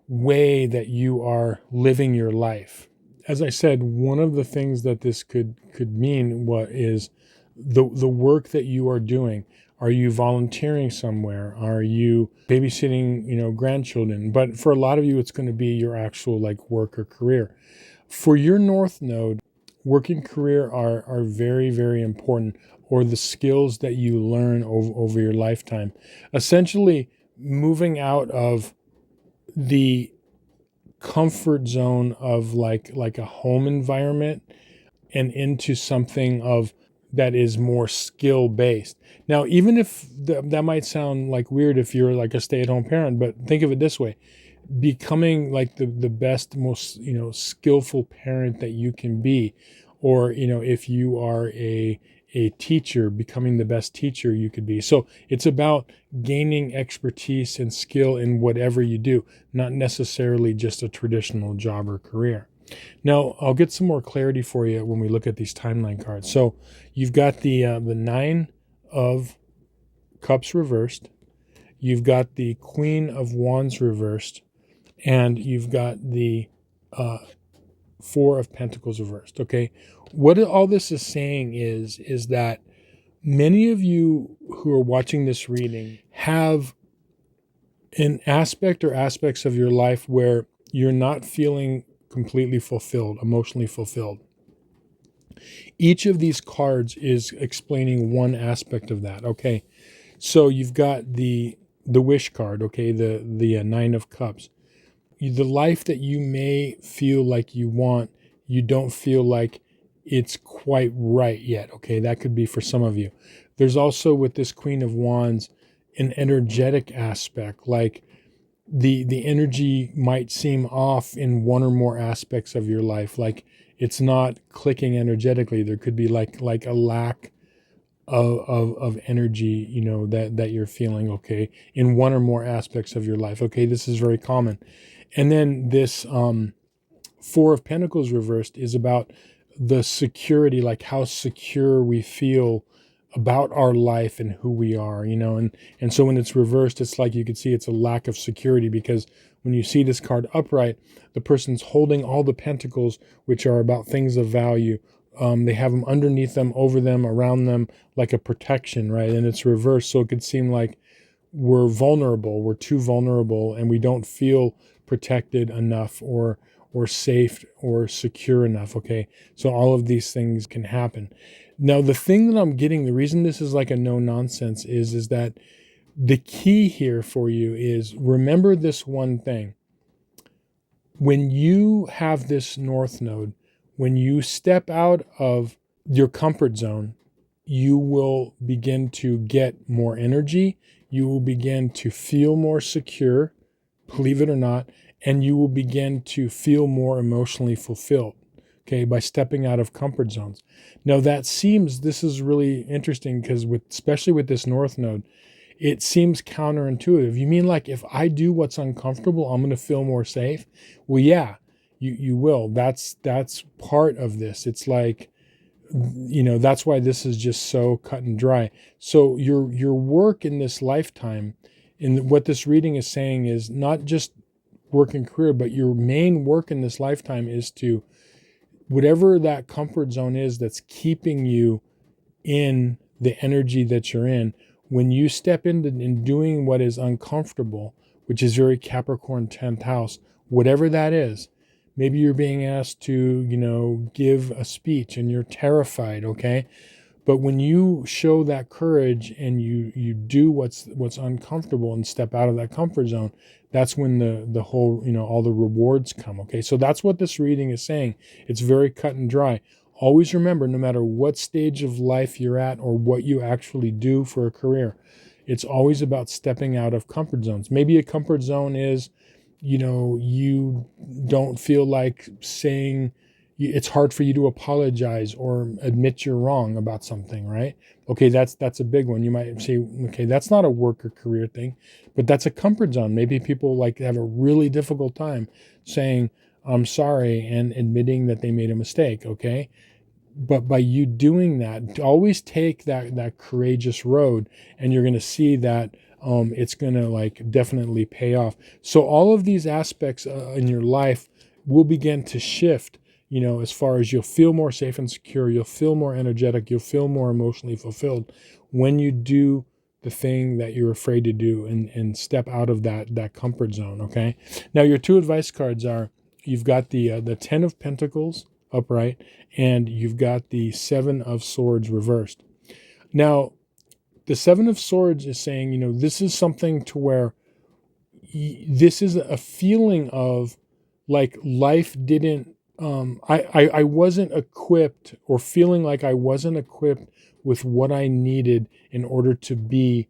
way that you are living your life. As I said, one of the things that this could mean is the work that you are doing. Are you volunteering somewhere? Are you babysitting, grandchildren? But for a lot of you, it's going to be your actual like work or career. For your North Node, work and career are very, very important, or the skills that you learn over your lifetime. Essentially, moving out of the comfort zone of like a home environment and into something of that is more skill based. Now, even if that might sound like weird if you're like a stay-at-home parent, but think of it this way: becoming like the best, most skillful parent that you can be, or if you are a teacher, becoming the best teacher you could be. So it's about gaining expertise and skill in whatever you do, not necessarily just a traditional job or career. Now, I'll get some more clarity for you when we look at these timeline cards. So you've got the 9 of Cups reversed, you've got the Queen of Wands reversed, and you've got the 4 of Pentacles reversed. Okay, what all this is saying is that many of you who are watching this reading have an aspect or aspects of your life where you're not feeling completely fulfilled, emotionally fulfilled. Each of these cards is explaining one aspect of that. Okay, so you've got the Wish card. Okay, the 9 of Cups. The life that you may feel like you want, you don't feel like it's quite right yet. Okay, that could be for some of you. There's also, with this Queen of Wands, an energetic aspect, like the energy might seem off in one or more aspects of your life, like it's not clicking energetically. There could be like a lack of energy, that you're feeling, okay, in one or more aspects of your life. Okay, this is very common. And then this 4 of Pentacles reversed is about the security, like how secure we feel about our life and who we are, and so when it's reversed, it's like you could see it's a lack of security, because when you see this card upright, the person's holding all the pentacles, which are about things of value. They have them underneath them, over them, around them, like a protection, right? And it's reversed, so it could seem like we're vulnerable, we're too vulnerable, and we don't feel protected enough or safe or secure enough. Okay, so all of these things can happen. Now, the thing that I'm getting, the reason this is like a no nonsense is that the key here for you is, remember this one thing. When you have this North Node, when you step out of your comfort zone, you will begin to get more energy. You will begin to feel more secure, believe it or not, and you will begin to feel more emotionally fulfilled, okay, by stepping out of comfort zones. Now, this is really interesting, because especially with this North Node, it seems counterintuitive. You mean like if I do what's uncomfortable, I'm going to feel more safe? Well, yeah, you will. That's part of this. It's like, that's why this is just so cut and dry. So your work in this lifetime, and what this reading is saying, is not just work and career, but your main work in this lifetime is to, whatever that comfort zone is that's keeping you in the energy that you're in, when you step into doing what is uncomfortable, which is very Capricorn 10th house, whatever that is. Maybe you're being asked to, give a speech and you're terrified, okay? But when you show that courage and you do what's uncomfortable and step out of that comfort zone, that's when the whole, all the rewards come, okay? So that's what this reading is saying. It's very cut and dry. Always remember, no matter what stage of life you're at or what you actually do for a career, it's always about stepping out of comfort zones. Maybe a comfort zone is, you don't feel like saying, it's hard for you to apologize or admit you're wrong about something, right? Okay, that's a big one. You might say, okay, that's not a work or career thing, but that's a comfort zone. Maybe people like have a really difficult time saying, I'm sorry, and admitting that they made a mistake, okay? But by you doing that, always take that courageous road, and you're going to see that it's going to like definitely pay off. So all of these aspects in your life will begin to shift, as far as you'll feel more safe and secure, you'll feel more energetic, you'll feel more emotionally fulfilled when you do the thing that you're afraid to do, and step out of that comfort zone. Okay. Now your two advice cards are, you've got the 10 of Pentacles upright, and you've got the 7 of Swords reversed. Now, the 7 of Swords is saying, this is something to where this is a feeling of like life didn't, I wasn't equipped, or feeling like I wasn't equipped with what I needed in order to be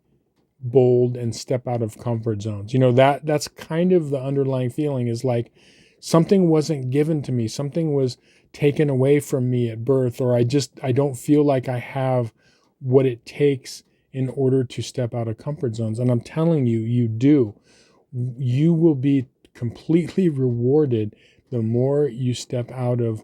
bold and step out of comfort zones. That's kind of the underlying feeling, is like something wasn't given to me, something was taken away from me at birth, or I don't feel like I have what it takes in order to step out of comfort zones. And I'm telling you, you do. You will be completely rewarded the more you step out of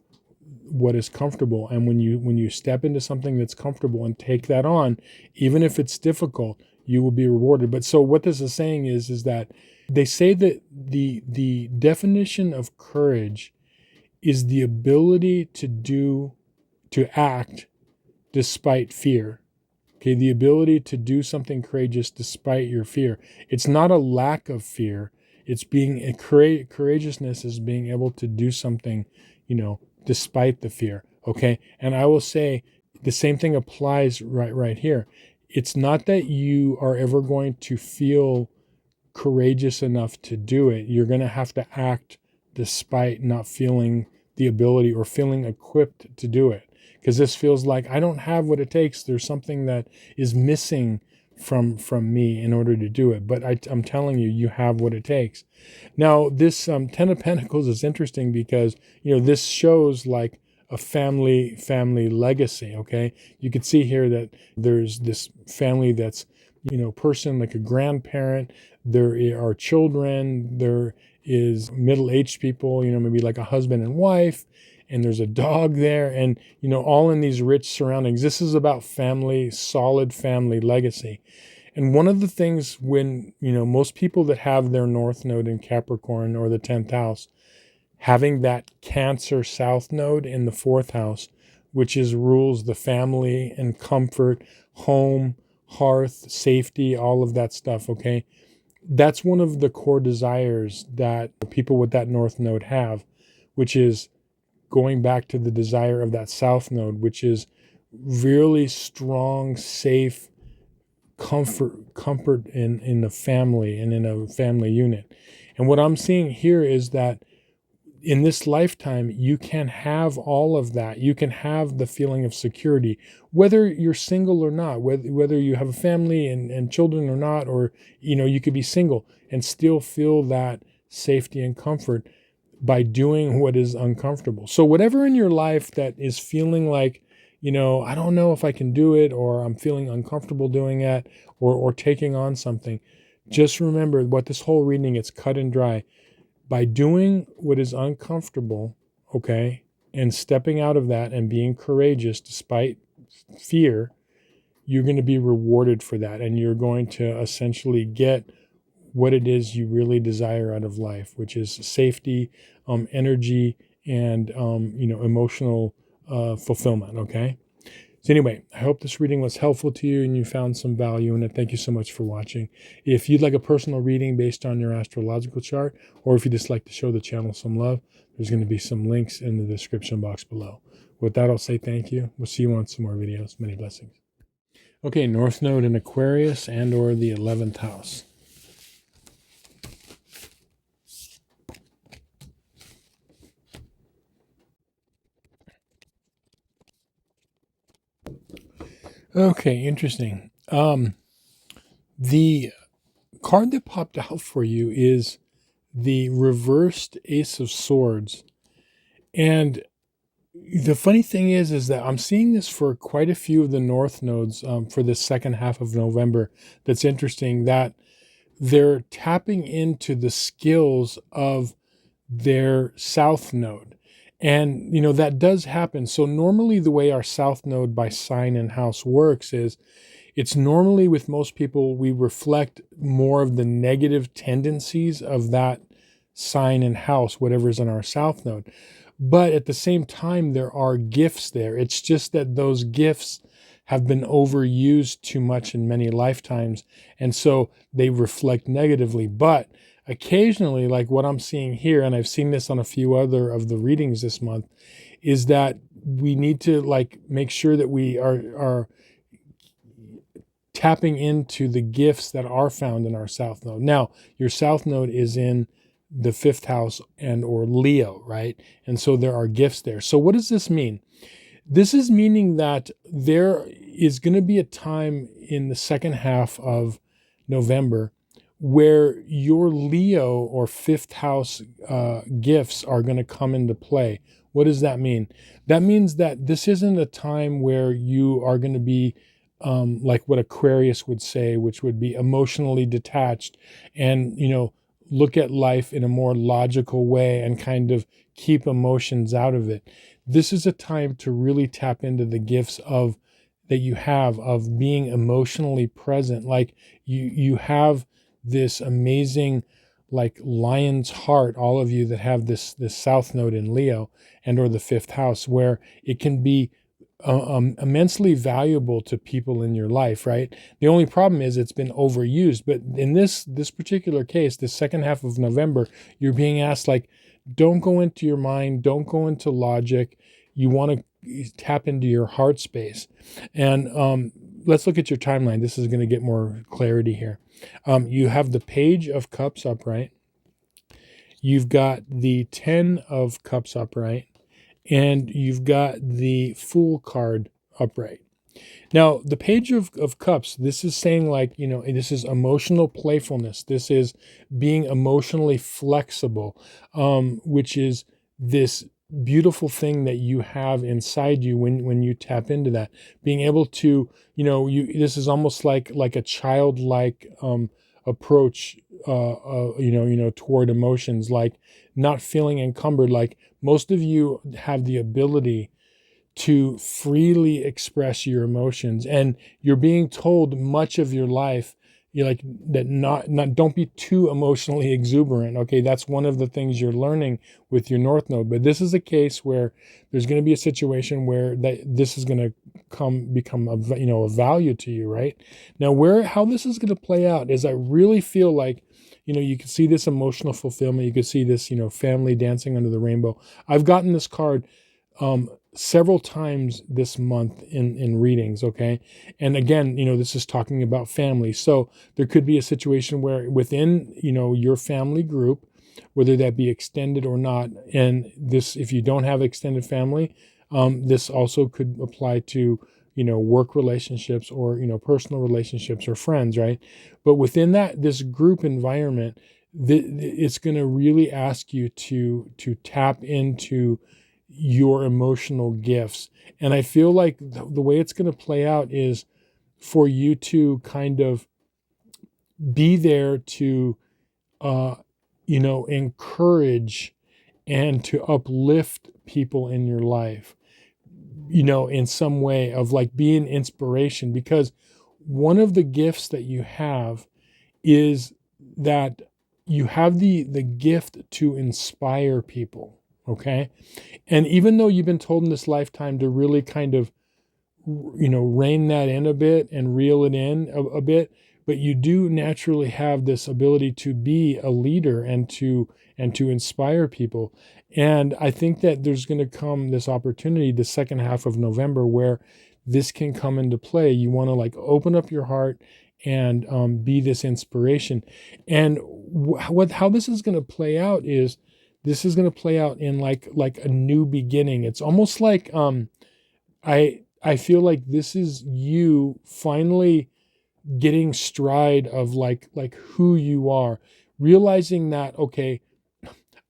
what is comfortable. And when you step into something that's comfortable and take that on, even if it's difficult, you will be rewarded. But so what this is saying is that they say that the definition of courage is the ability to act despite fear. Okay, the ability to do something courageous despite your fear. It's not a lack of fear. It's courageousness is being able to do something, despite the fear. Okay, and I will say the same thing applies right here. It's not that you are ever going to feel courageous enough to do it. You're going to have to act despite not feeling the ability or feeling equipped to do it. Because this feels like I don't have what it takes. There's something that is missing from me in order to do it. But I'm telling you, you have what it takes. Now, this 10 of Pentacles is interesting because, this shows like a family legacy, okay? You can see here that there's this family that's, person like a grandparent. There are children. There is middle-aged people, maybe like a husband and wife, and there's a dog there, and, all in these rich surroundings. This is about family, solid family legacy. And one of the things when, most people that have their North Node in Capricorn or the 10th house, having that Cancer South Node in the 4th house, which rules the family and comfort, home, hearth, safety, all of that stuff, okay? That's one of the core desires that people with that North Node have, which is going back to the desire of that South Node, which is really strong, safe, comfort in the family and in a family unit. And what I'm seeing here is that in this lifetime, you can have all of that. You can have the feeling of security, whether you're single or not, whether you have a family and children or not, or, you could be single and still feel that safety and comfort by doing what is uncomfortable. So whatever in your life that is feeling like, I don't know if I can do it, or I'm feeling uncomfortable doing it, or taking on something, just remember what this whole reading, it's cut and dry. By doing what is uncomfortable, okay, and stepping out of that and being courageous despite fear, you're going to be rewarded for that. And you're going to essentially get what it is you really desire out of life, which is safety, energy, and, emotional fulfillment, okay? So anyway, I hope this reading was helpful to you and you found some value in it. Thank you so much for watching. If you'd like a personal reading based on your astrological chart, or if you just like to show the channel some love, there's going to be some links in the description box below. With that, I'll say thank you. We'll see you on some more videos. Many blessings. Okay, North Node in Aquarius and or the 11th house. Okay, interesting. The card that popped out for you is the reversed Ace of Swords. And The funny thing is that I'm seeing this for quite a few of the north nodes for the second half of November. That's interesting that they're tapping into the skills of their south node. And, that does happen. So normally the way our south node by sign and house works is it's normally with most people, we reflect more of the negative tendencies of that sign and house, whatever's in our south node. But at the same time, there are gifts there. It's just that those gifts have been overused too much in many lifetimes. And so they reflect negatively. But occasionally, like what I'm seeing here, and I've seen this on a few other of the readings this month, is that we need to make sure that we are tapping into the gifts that are found in our south node. Now, your south node is in the fifth house and or Leo, right? And so there are gifts there. So what does this mean? This is meaning that there is going to be a time in the second half of November where your Leo or fifth house gifts are going to come into play. What does that mean? That means that this isn't a time where you are going to be like what Aquarius would say, which would be emotionally detached and, look at life in a more logical way and kind of keep emotions out of it. This is a time to really tap into the gifts of that you have of being emotionally present. Like you have this amazing lion's heart, all of you that have this south node in Leo and or the fifth house, where it can be immensely valuable to people in your life, right? The only problem is it's been overused. But in this particular case, the second half of November, you're being asked don't go into your mind, don't go into logic. You want to tap into your heart space. And let's look at your timeline. This is going to get more clarity here. You have the Page of Cups upright. You've got the 10 of Cups upright. And you've got the Fool card upright. Now, the Page of Cups, this is saying this is emotional playfulness. This is being emotionally flexible, which is this beautiful thing that you have inside you when you tap into that. Being able to, this is almost like a childlike approach, toward emotions, like not feeling encumbered. Like most of you have the ability to freely express your emotions, and you're being told much of your life that not don't be too emotionally exuberant. Okay, that's one of the things you're learning with your north node. But this is a case where there's going to be a situation where this is going to become a value to you, right? Now, how this is going to play out is I really feel like you can see this emotional fulfillment. You can see this family dancing under the rainbow. I've gotten this card several times this month in readings, okay? And again, this is talking about family. So there could be a situation where within, your family group, whether that be extended or not, and this, if you don't have extended family, this also could apply to, work relationships or, personal relationships or friends, right? But within this group environment, it's going to really ask you to tap into your emotional gifts. And I feel like the way it's going to play out is for you to kind of be there to, encourage and to uplift people in your life, in some way of being inspiration. Because one of the gifts that you have is that you have the gift to inspire people. Okay. And even though you've been told in this lifetime to really kind of, rein that in a bit and reel it in a bit, but you do naturally have this ability to be a leader and to inspire people. And I think that there's going to come this opportunity the second half of November where this can come into play. You want to open up your heart and be this inspiration. And how this is going to play out is, this is going to play out in like a new beginning. It's almost like I feel like this is you finally getting stride of like who you are, realizing that, okay,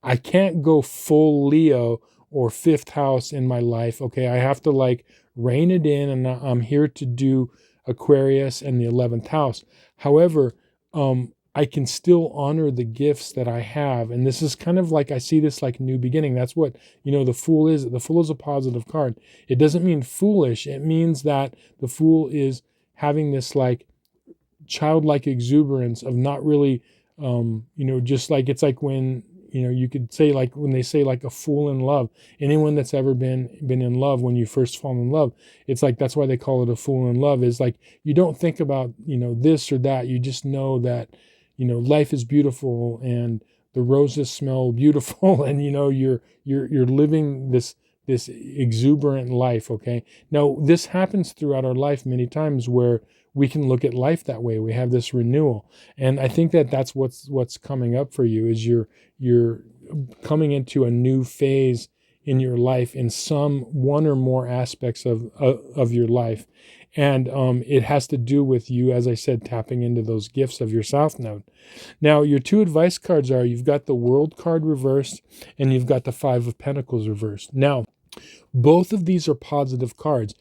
I can't go full Leo or fifth house in my life. Okay, I have to like rein it in, and I'm here to do Aquarius and the 11th house. However, I can still honor the gifts that I have. And this is kind of like, I see this like new beginning. That's what, the Fool is. The Fool is a positive card. It doesn't mean foolish. It means that the Fool is having this like childlike exuberance of not really, just like, it's like when, you could say like when they say like a fool in love. Anyone that's ever been in love, when you first fall in love, it's like, that's why they call it a fool in love, is like, you don't think about, this or that. You just know that, life is beautiful and the roses smell beautiful, and, you're living this exuberant life. Okay. Now this happens throughout our life many times where we can look at life that way. We have this renewal. And I think that that's what's coming up for you, is you're coming into a new phase in your life in one or more aspects of your life. And it has to do with you, as I said, tapping into those gifts of your South Node. Now, your two advice cards are, you've got the World card reversed and you've got the Five of Pentacles reversed. Now, both of these are positive cards.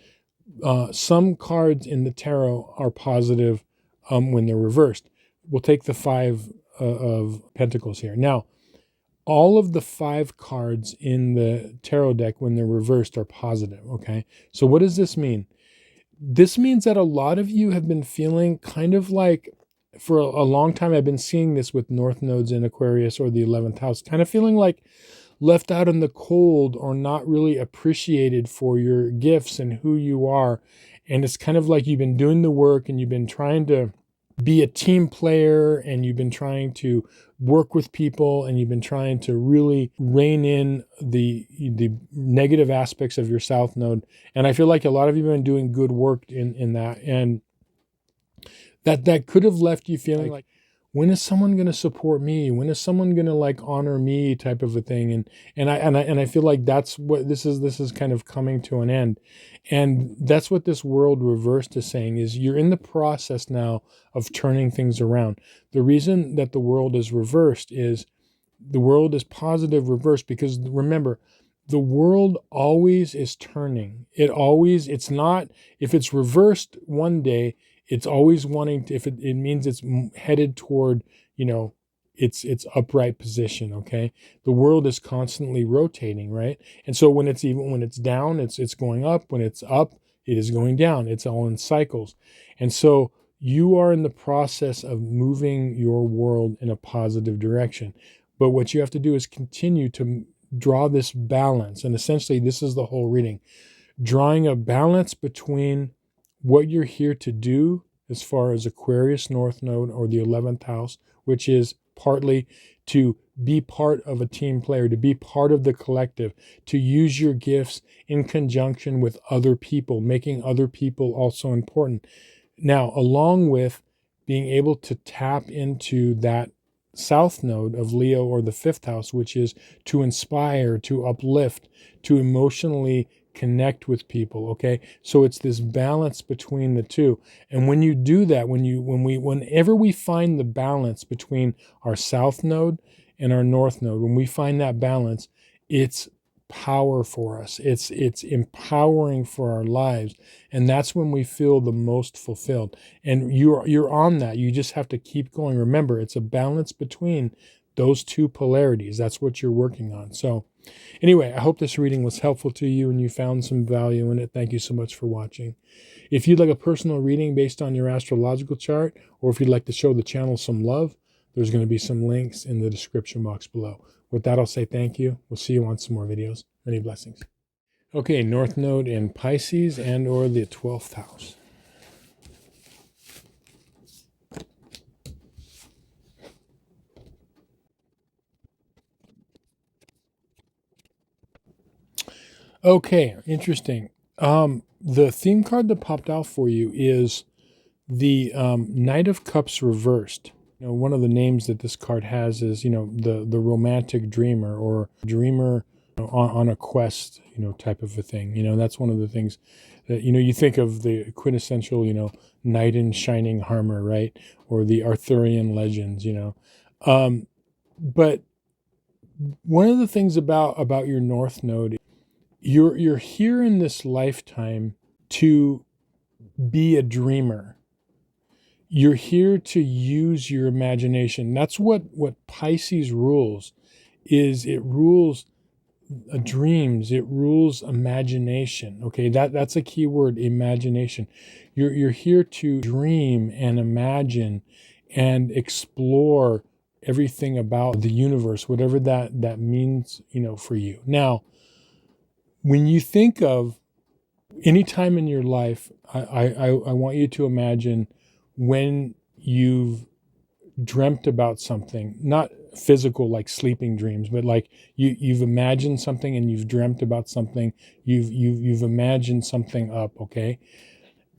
Some cards in the tarot are positive when they're reversed. We'll take the Five of Pentacles here. Now, all of the 5 cards in the tarot deck when they're reversed are positive, okay? So what does this mean? This means that a lot of you have been feeling kind of like, for a long time, I've been seeing this with North Nodes in Aquarius or the 11th house, kind of feeling like left out in the cold or not really appreciated for your gifts and who you are. And it's kind of like you've been doing the work and you've been trying to be a team player, and you've been trying to work with people, and you've been trying to really rein in the negative aspects of your South Node. And I feel like a lot of you have been doing good work in that. And that could have left you feeling like, when is someone going to support me? When is someone going to like honor me, type of a thing? And I feel like that's what this is kind of coming to an end. And that's what this World reversed is saying, is you're in the process now of turning things around. The reason that the World is reversed is the World is positive reversed, because remember, the world always is turning. It's not, if it's reversed one day, it's always wanting to, if it means it's headed toward, its upright position. Okay. The world is constantly rotating, right? And so when it's down, it's going up. When it's up, it is going down. It's all in cycles. And so you are in the process of moving your world in a positive direction. But what you have to do is continue to draw this balance. And essentially, this is the whole reading, drawing a balance between what you're here to do as far as Aquarius North Node or the 11th house, which is partly to be part of a team player, to be part of the collective, to use your gifts in conjunction with other people, making other people also important. Now, along with being able to tap into that South Node of Leo or the 5th house, which is to inspire, to uplift, to emotionally connect with people. Okay. So it's this balance between the two. And when you do that, whenever we find the balance between our South Node and our North Node, when we find that balance, it's power for us. It's empowering for our lives. And that's when we feel the most fulfilled. And you're on that. You just have to keep going. Remember, it's a balance between those two polarities. That's what you're working on. So anyway, I hope this reading was helpful to you and you found some value in it. Thank you so much for watching. If you'd like a personal reading based on your astrological chart, or if you'd like to show the channel some love, there's going to be some links in the description box below. With that, I'll say thank you. We'll see you on some more videos. Many blessings. Okay, North Node in Pisces and or the 12th house. Okay, interesting. The theme card that popped out for you is the Knight of Cups reversed. One of the names that this card has is, the romantic dreamer, or dreamer on a quest, type of a thing. That's one of the things that, you think of the quintessential, knight in shining armor, right? Or the Arthurian legends, but one of the things about your North Node, You're here in this lifetime to be a dreamer. You're here to use your imagination. That's what Pisces rules. It rules dreams. It rules imagination. Okay, that's a key word, imagination. You're here to dream and imagine and explore everything about the universe, whatever that means, for you. Now, when you think of any time in your life, I want you to imagine when you've dreamt about something, not physical like sleeping dreams, but like you've imagined something and you've dreamt about something, you've imagined something up, okay?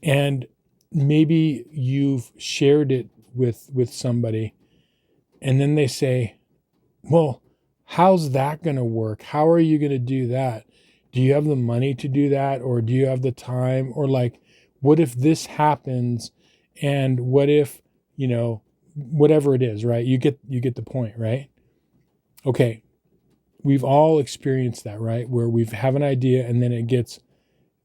And maybe you've shared it with somebody, and then they say, well, how's that going to work? How are you going to do that? Do you have the money to do that? Or do you have the time? Or like, what if this happens? And what if, whatever it is, right? You get the point, right? Okay. We've all experienced that, right? Where we have an idea and then it gets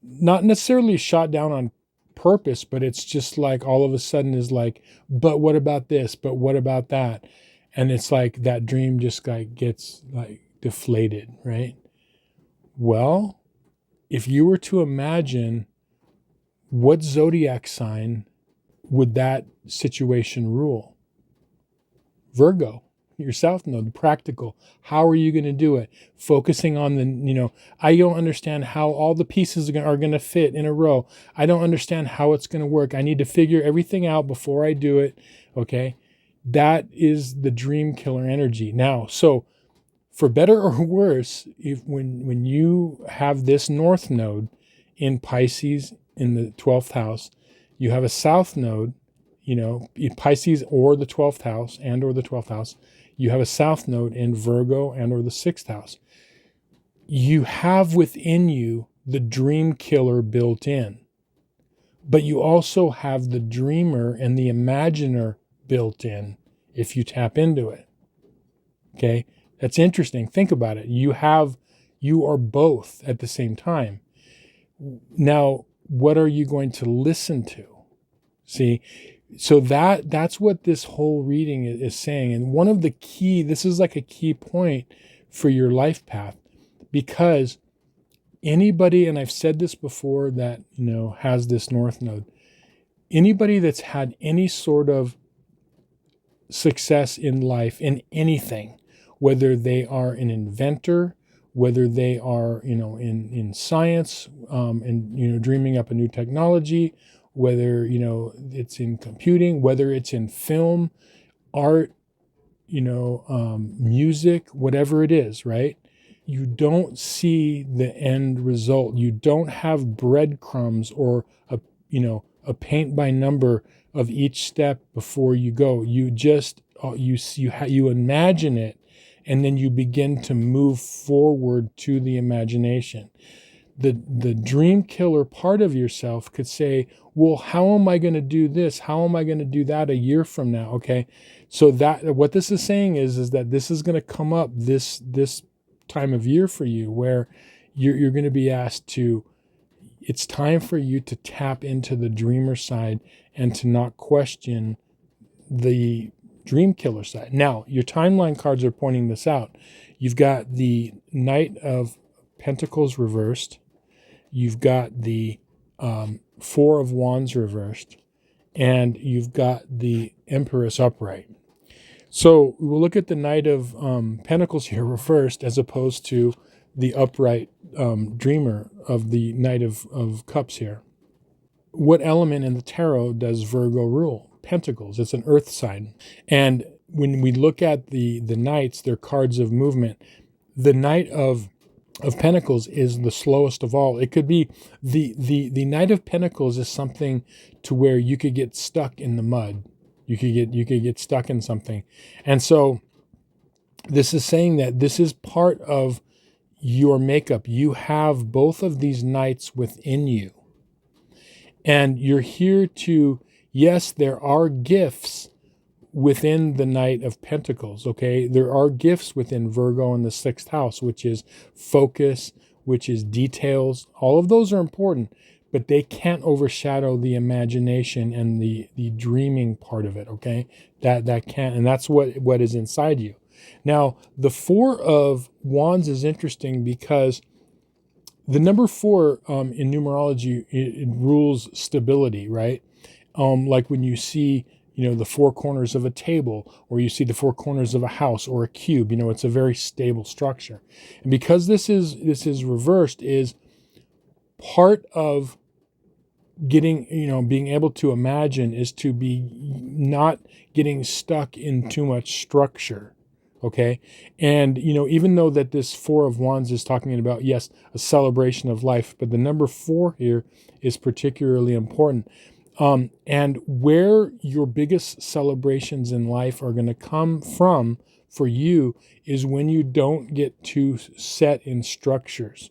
not necessarily shot down on purpose, but it's just like all of a sudden is like, but what about this? But what about that? And it's like that dream just like gets like deflated, right? Well, if you were to imagine what zodiac sign would that situation rule? Virgo, your south node, practical. How are you going to do it? Focusing on I don't understand how all the pieces are going to fit in a row. I don't understand how it's going to work. I need to figure everything out before I do it. Okay. That is the dream killer energy. Now, so for better or worse, when you have this north node in Pisces in the 12th house, you have a south node, Pisces or the 12th house or the 12th house, you have a south node in Virgo or the 6th house. You have within you the dream killer built in, but you also have the dreamer and the imaginer built in if you tap into it. Okay. That's interesting. Think about it. You are both at the same time. Now, what are you going to listen to? See, so that's what this whole reading is saying. And one of the this is like a key point for your life path, because anybody, and I've said this before, that, has this north node, anybody that's had any sort of success in life in anything, whether they are an inventor, whether they are, in science, and, dreaming up a new technology, whether, it's in computing, whether it's in film, art, music, whatever it is, right? You don't see the end result. You don't have breadcrumbs or a paint by number of each step before you go. You just, you imagine it, and then you begin to move forward to the imagination. The dream killer part of yourself could say, well, how am I going to do this? How am I going to do that a year from now? Okay. So what this is saying is that this is going to come up this time of year for you, where you're going to be asked to, it's time for you to tap into the dreamer side and to not question the dream killer side. Now, your timeline cards are pointing this out. You've got the Knight of Pentacles reversed. You've got the Four of Wands reversed. And you've got the Empress upright. So we'll look at the Knight of Pentacles here reversed, as opposed to the upright dreamer of the Knight of Cups here. What element in the tarot does Virgo rule? Pentacles. It's an earth sign. And when we look at the knights, they're cards of movement. The Knight of Pentacles is the slowest of all. It could be the Knight of Pentacles is something to where you could get stuck in the mud. You could get stuck in something. And so this is saying that this is part of your makeup. You have both of these knights within you. And you're here to, yes, there are gifts within the Knight of Pentacles, okay? There are gifts within Virgo in the 6th house, which is focus, which is details. All of those are important, but they can't overshadow the imagination and the dreaming part of it, okay? That can't, and that's what is inside you. Now, the Four of Wands is interesting because the number 4 in numerology, it rules stability, right? Like when you see, the 4 corners of a table, or you see the 4 corners of a house or a cube, it's a very stable structure. And because this is reversed, is part of getting, being able to imagine is to be not getting stuck in too much structure. Okay. And, even though that this 4 of Wands is talking about, yes, a celebration of life, but the number 4 here is particularly important. And where your biggest celebrations in life are going to come from for you is when you don't get too set in structures,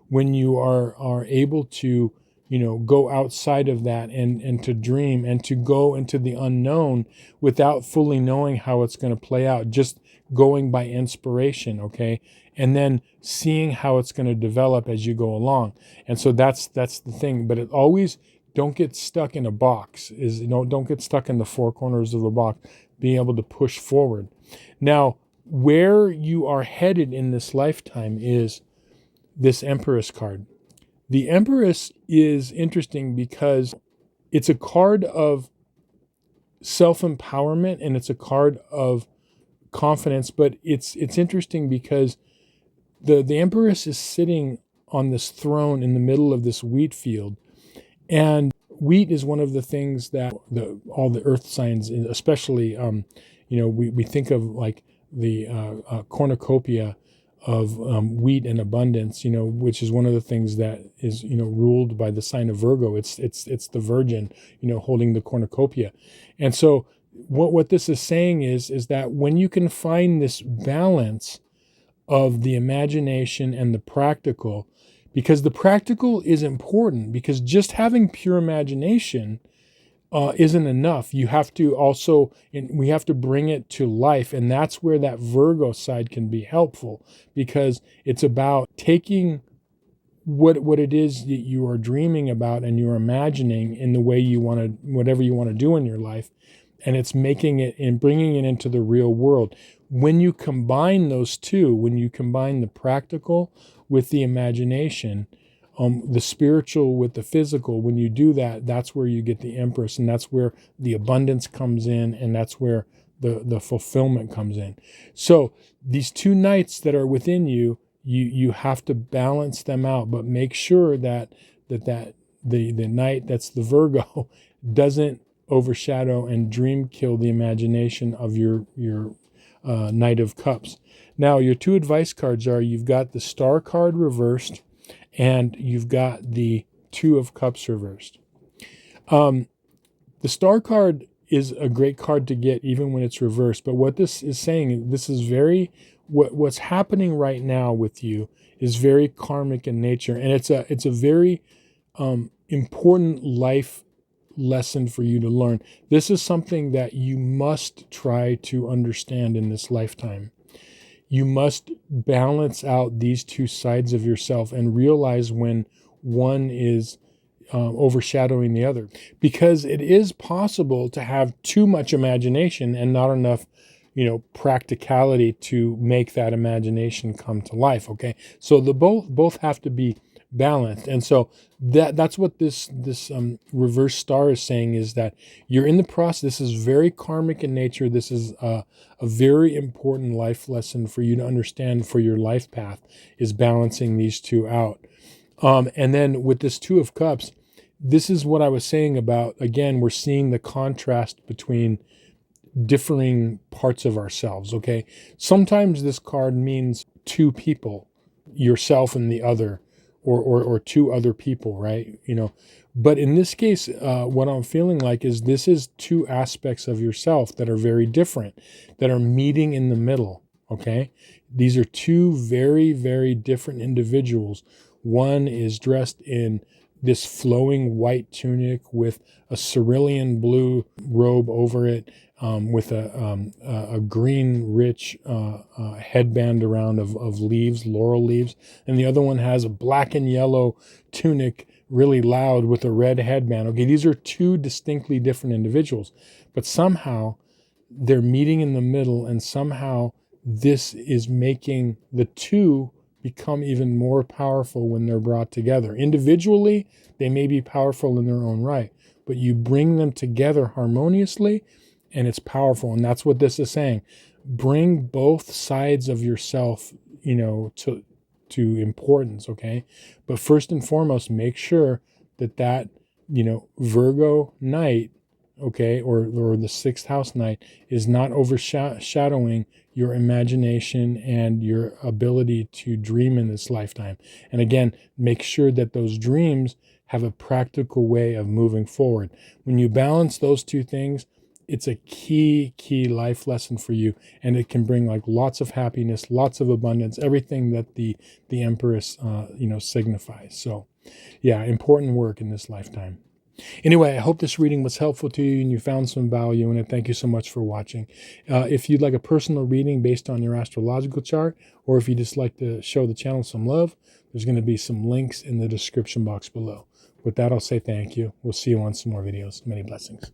when you are able to, go outside of that and to dream and to go into the unknown without fully knowing how it's going to play out, just going by inspiration, okay? And then seeing how it's going to develop as you go along. And so that's the thing. But it always, don't get stuck in a box. Don't get stuck in the 4 corners of a box. Being able to push forward. Now, where you are headed in this lifetime is this Empress card. The Empress is interesting because it's a card of self-empowerment and it's a card of confidence, but it's interesting because the Empress is sitting on this throne in the middle of this wheat field, and wheat is one of the things that all the earth signs, especially we think of like the cornucopia of wheat and abundance, which is one of the things that is ruled by the sign of Virgo. It's the Virgin, holding the cornucopia, and so what this is saying is that when you can find this balance of the imagination and the practical, because the practical is important, because just having pure imagination isn't enough. You have to also, we have to bring it to life, and that's where that Virgo side can be helpful, because it's about taking what it is that you are dreaming about and you're imagining in the way you want to, whatever you want to do in your life, and it's making it and bringing it into the real world. When you combine those two, when you combine the practical with the imagination, the spiritual with the physical, when you do that, that's where you get the Empress, and that's where the abundance comes in, and that's where the fulfillment comes in. So these two knights that are within you, you have to balance them out, but make sure that the knight that's the Virgo doesn't overshadow and dream kill the imagination of your Knight of Cups. Now, your 2 advice cards are, you've got the Star card reversed, and you've got the 2 of Cups reversed. The Star card is a great card to get even when it's reversed, but what this is saying, this is what's happening right now with you is very karmic in nature, and it's a very important life lesson for you to learn. This is something that you must try to understand in this lifetime. You must balance out these 2 sides of yourself and realize when one is overshadowing the other, because it is possible to have too much imagination and not enough practicality to make that imagination come to life. Okay, so the both have to be balanced, and so that's what this reverse star is saying, is that you're in the process. This is very karmic in nature. This is a very important life lesson for you to understand for your life path, is balancing these 2 out. And then with this 2 of Cups, this is what I was saying about, again, we're seeing the contrast between differing parts of ourselves. Okay, sometimes this card means 2 people, yourself and the other, or 2 other people, right? But in this case, what I'm feeling like is this is 2 aspects of yourself that are very different, that are meeting in the middle. Okay, these are 2 very, very different individuals. One is dressed in this flowing white tunic with a cerulean blue robe over it, with a green rich headband around of leaves, laurel leaves. And the other one has a black and yellow tunic, really loud, with a red headband. Okay, these are two distinctly different individuals, but somehow they're meeting in the middle, and somehow this is making the two become even more powerful when they're brought together. Individually, they may be powerful in their own right, but you bring them together harmoniously, and it's powerful. And that's what this is saying. Bring both sides of yourself, to importance, okay? But first and foremost, make sure that Virgo night, okay, or the sixth house night, is not overshadowing your imagination and your ability to dream in this lifetime. And again, make sure that those dreams have a practical way of moving forward. When you balance those two things, it's a key life lesson for you, and it can bring like lots of happiness, lots of abundance, everything that the Empress signifies. So yeah, important work in this lifetime. Anyway, I hope this reading was helpful to you and you found some value in it. Thank you so much for watching. If you'd like a personal reading based on your astrological chart, or if you just like to show the channel some love, there's going to be some links in the description box below. With that, I'll say thank you. We'll see you on some more videos. Many blessings.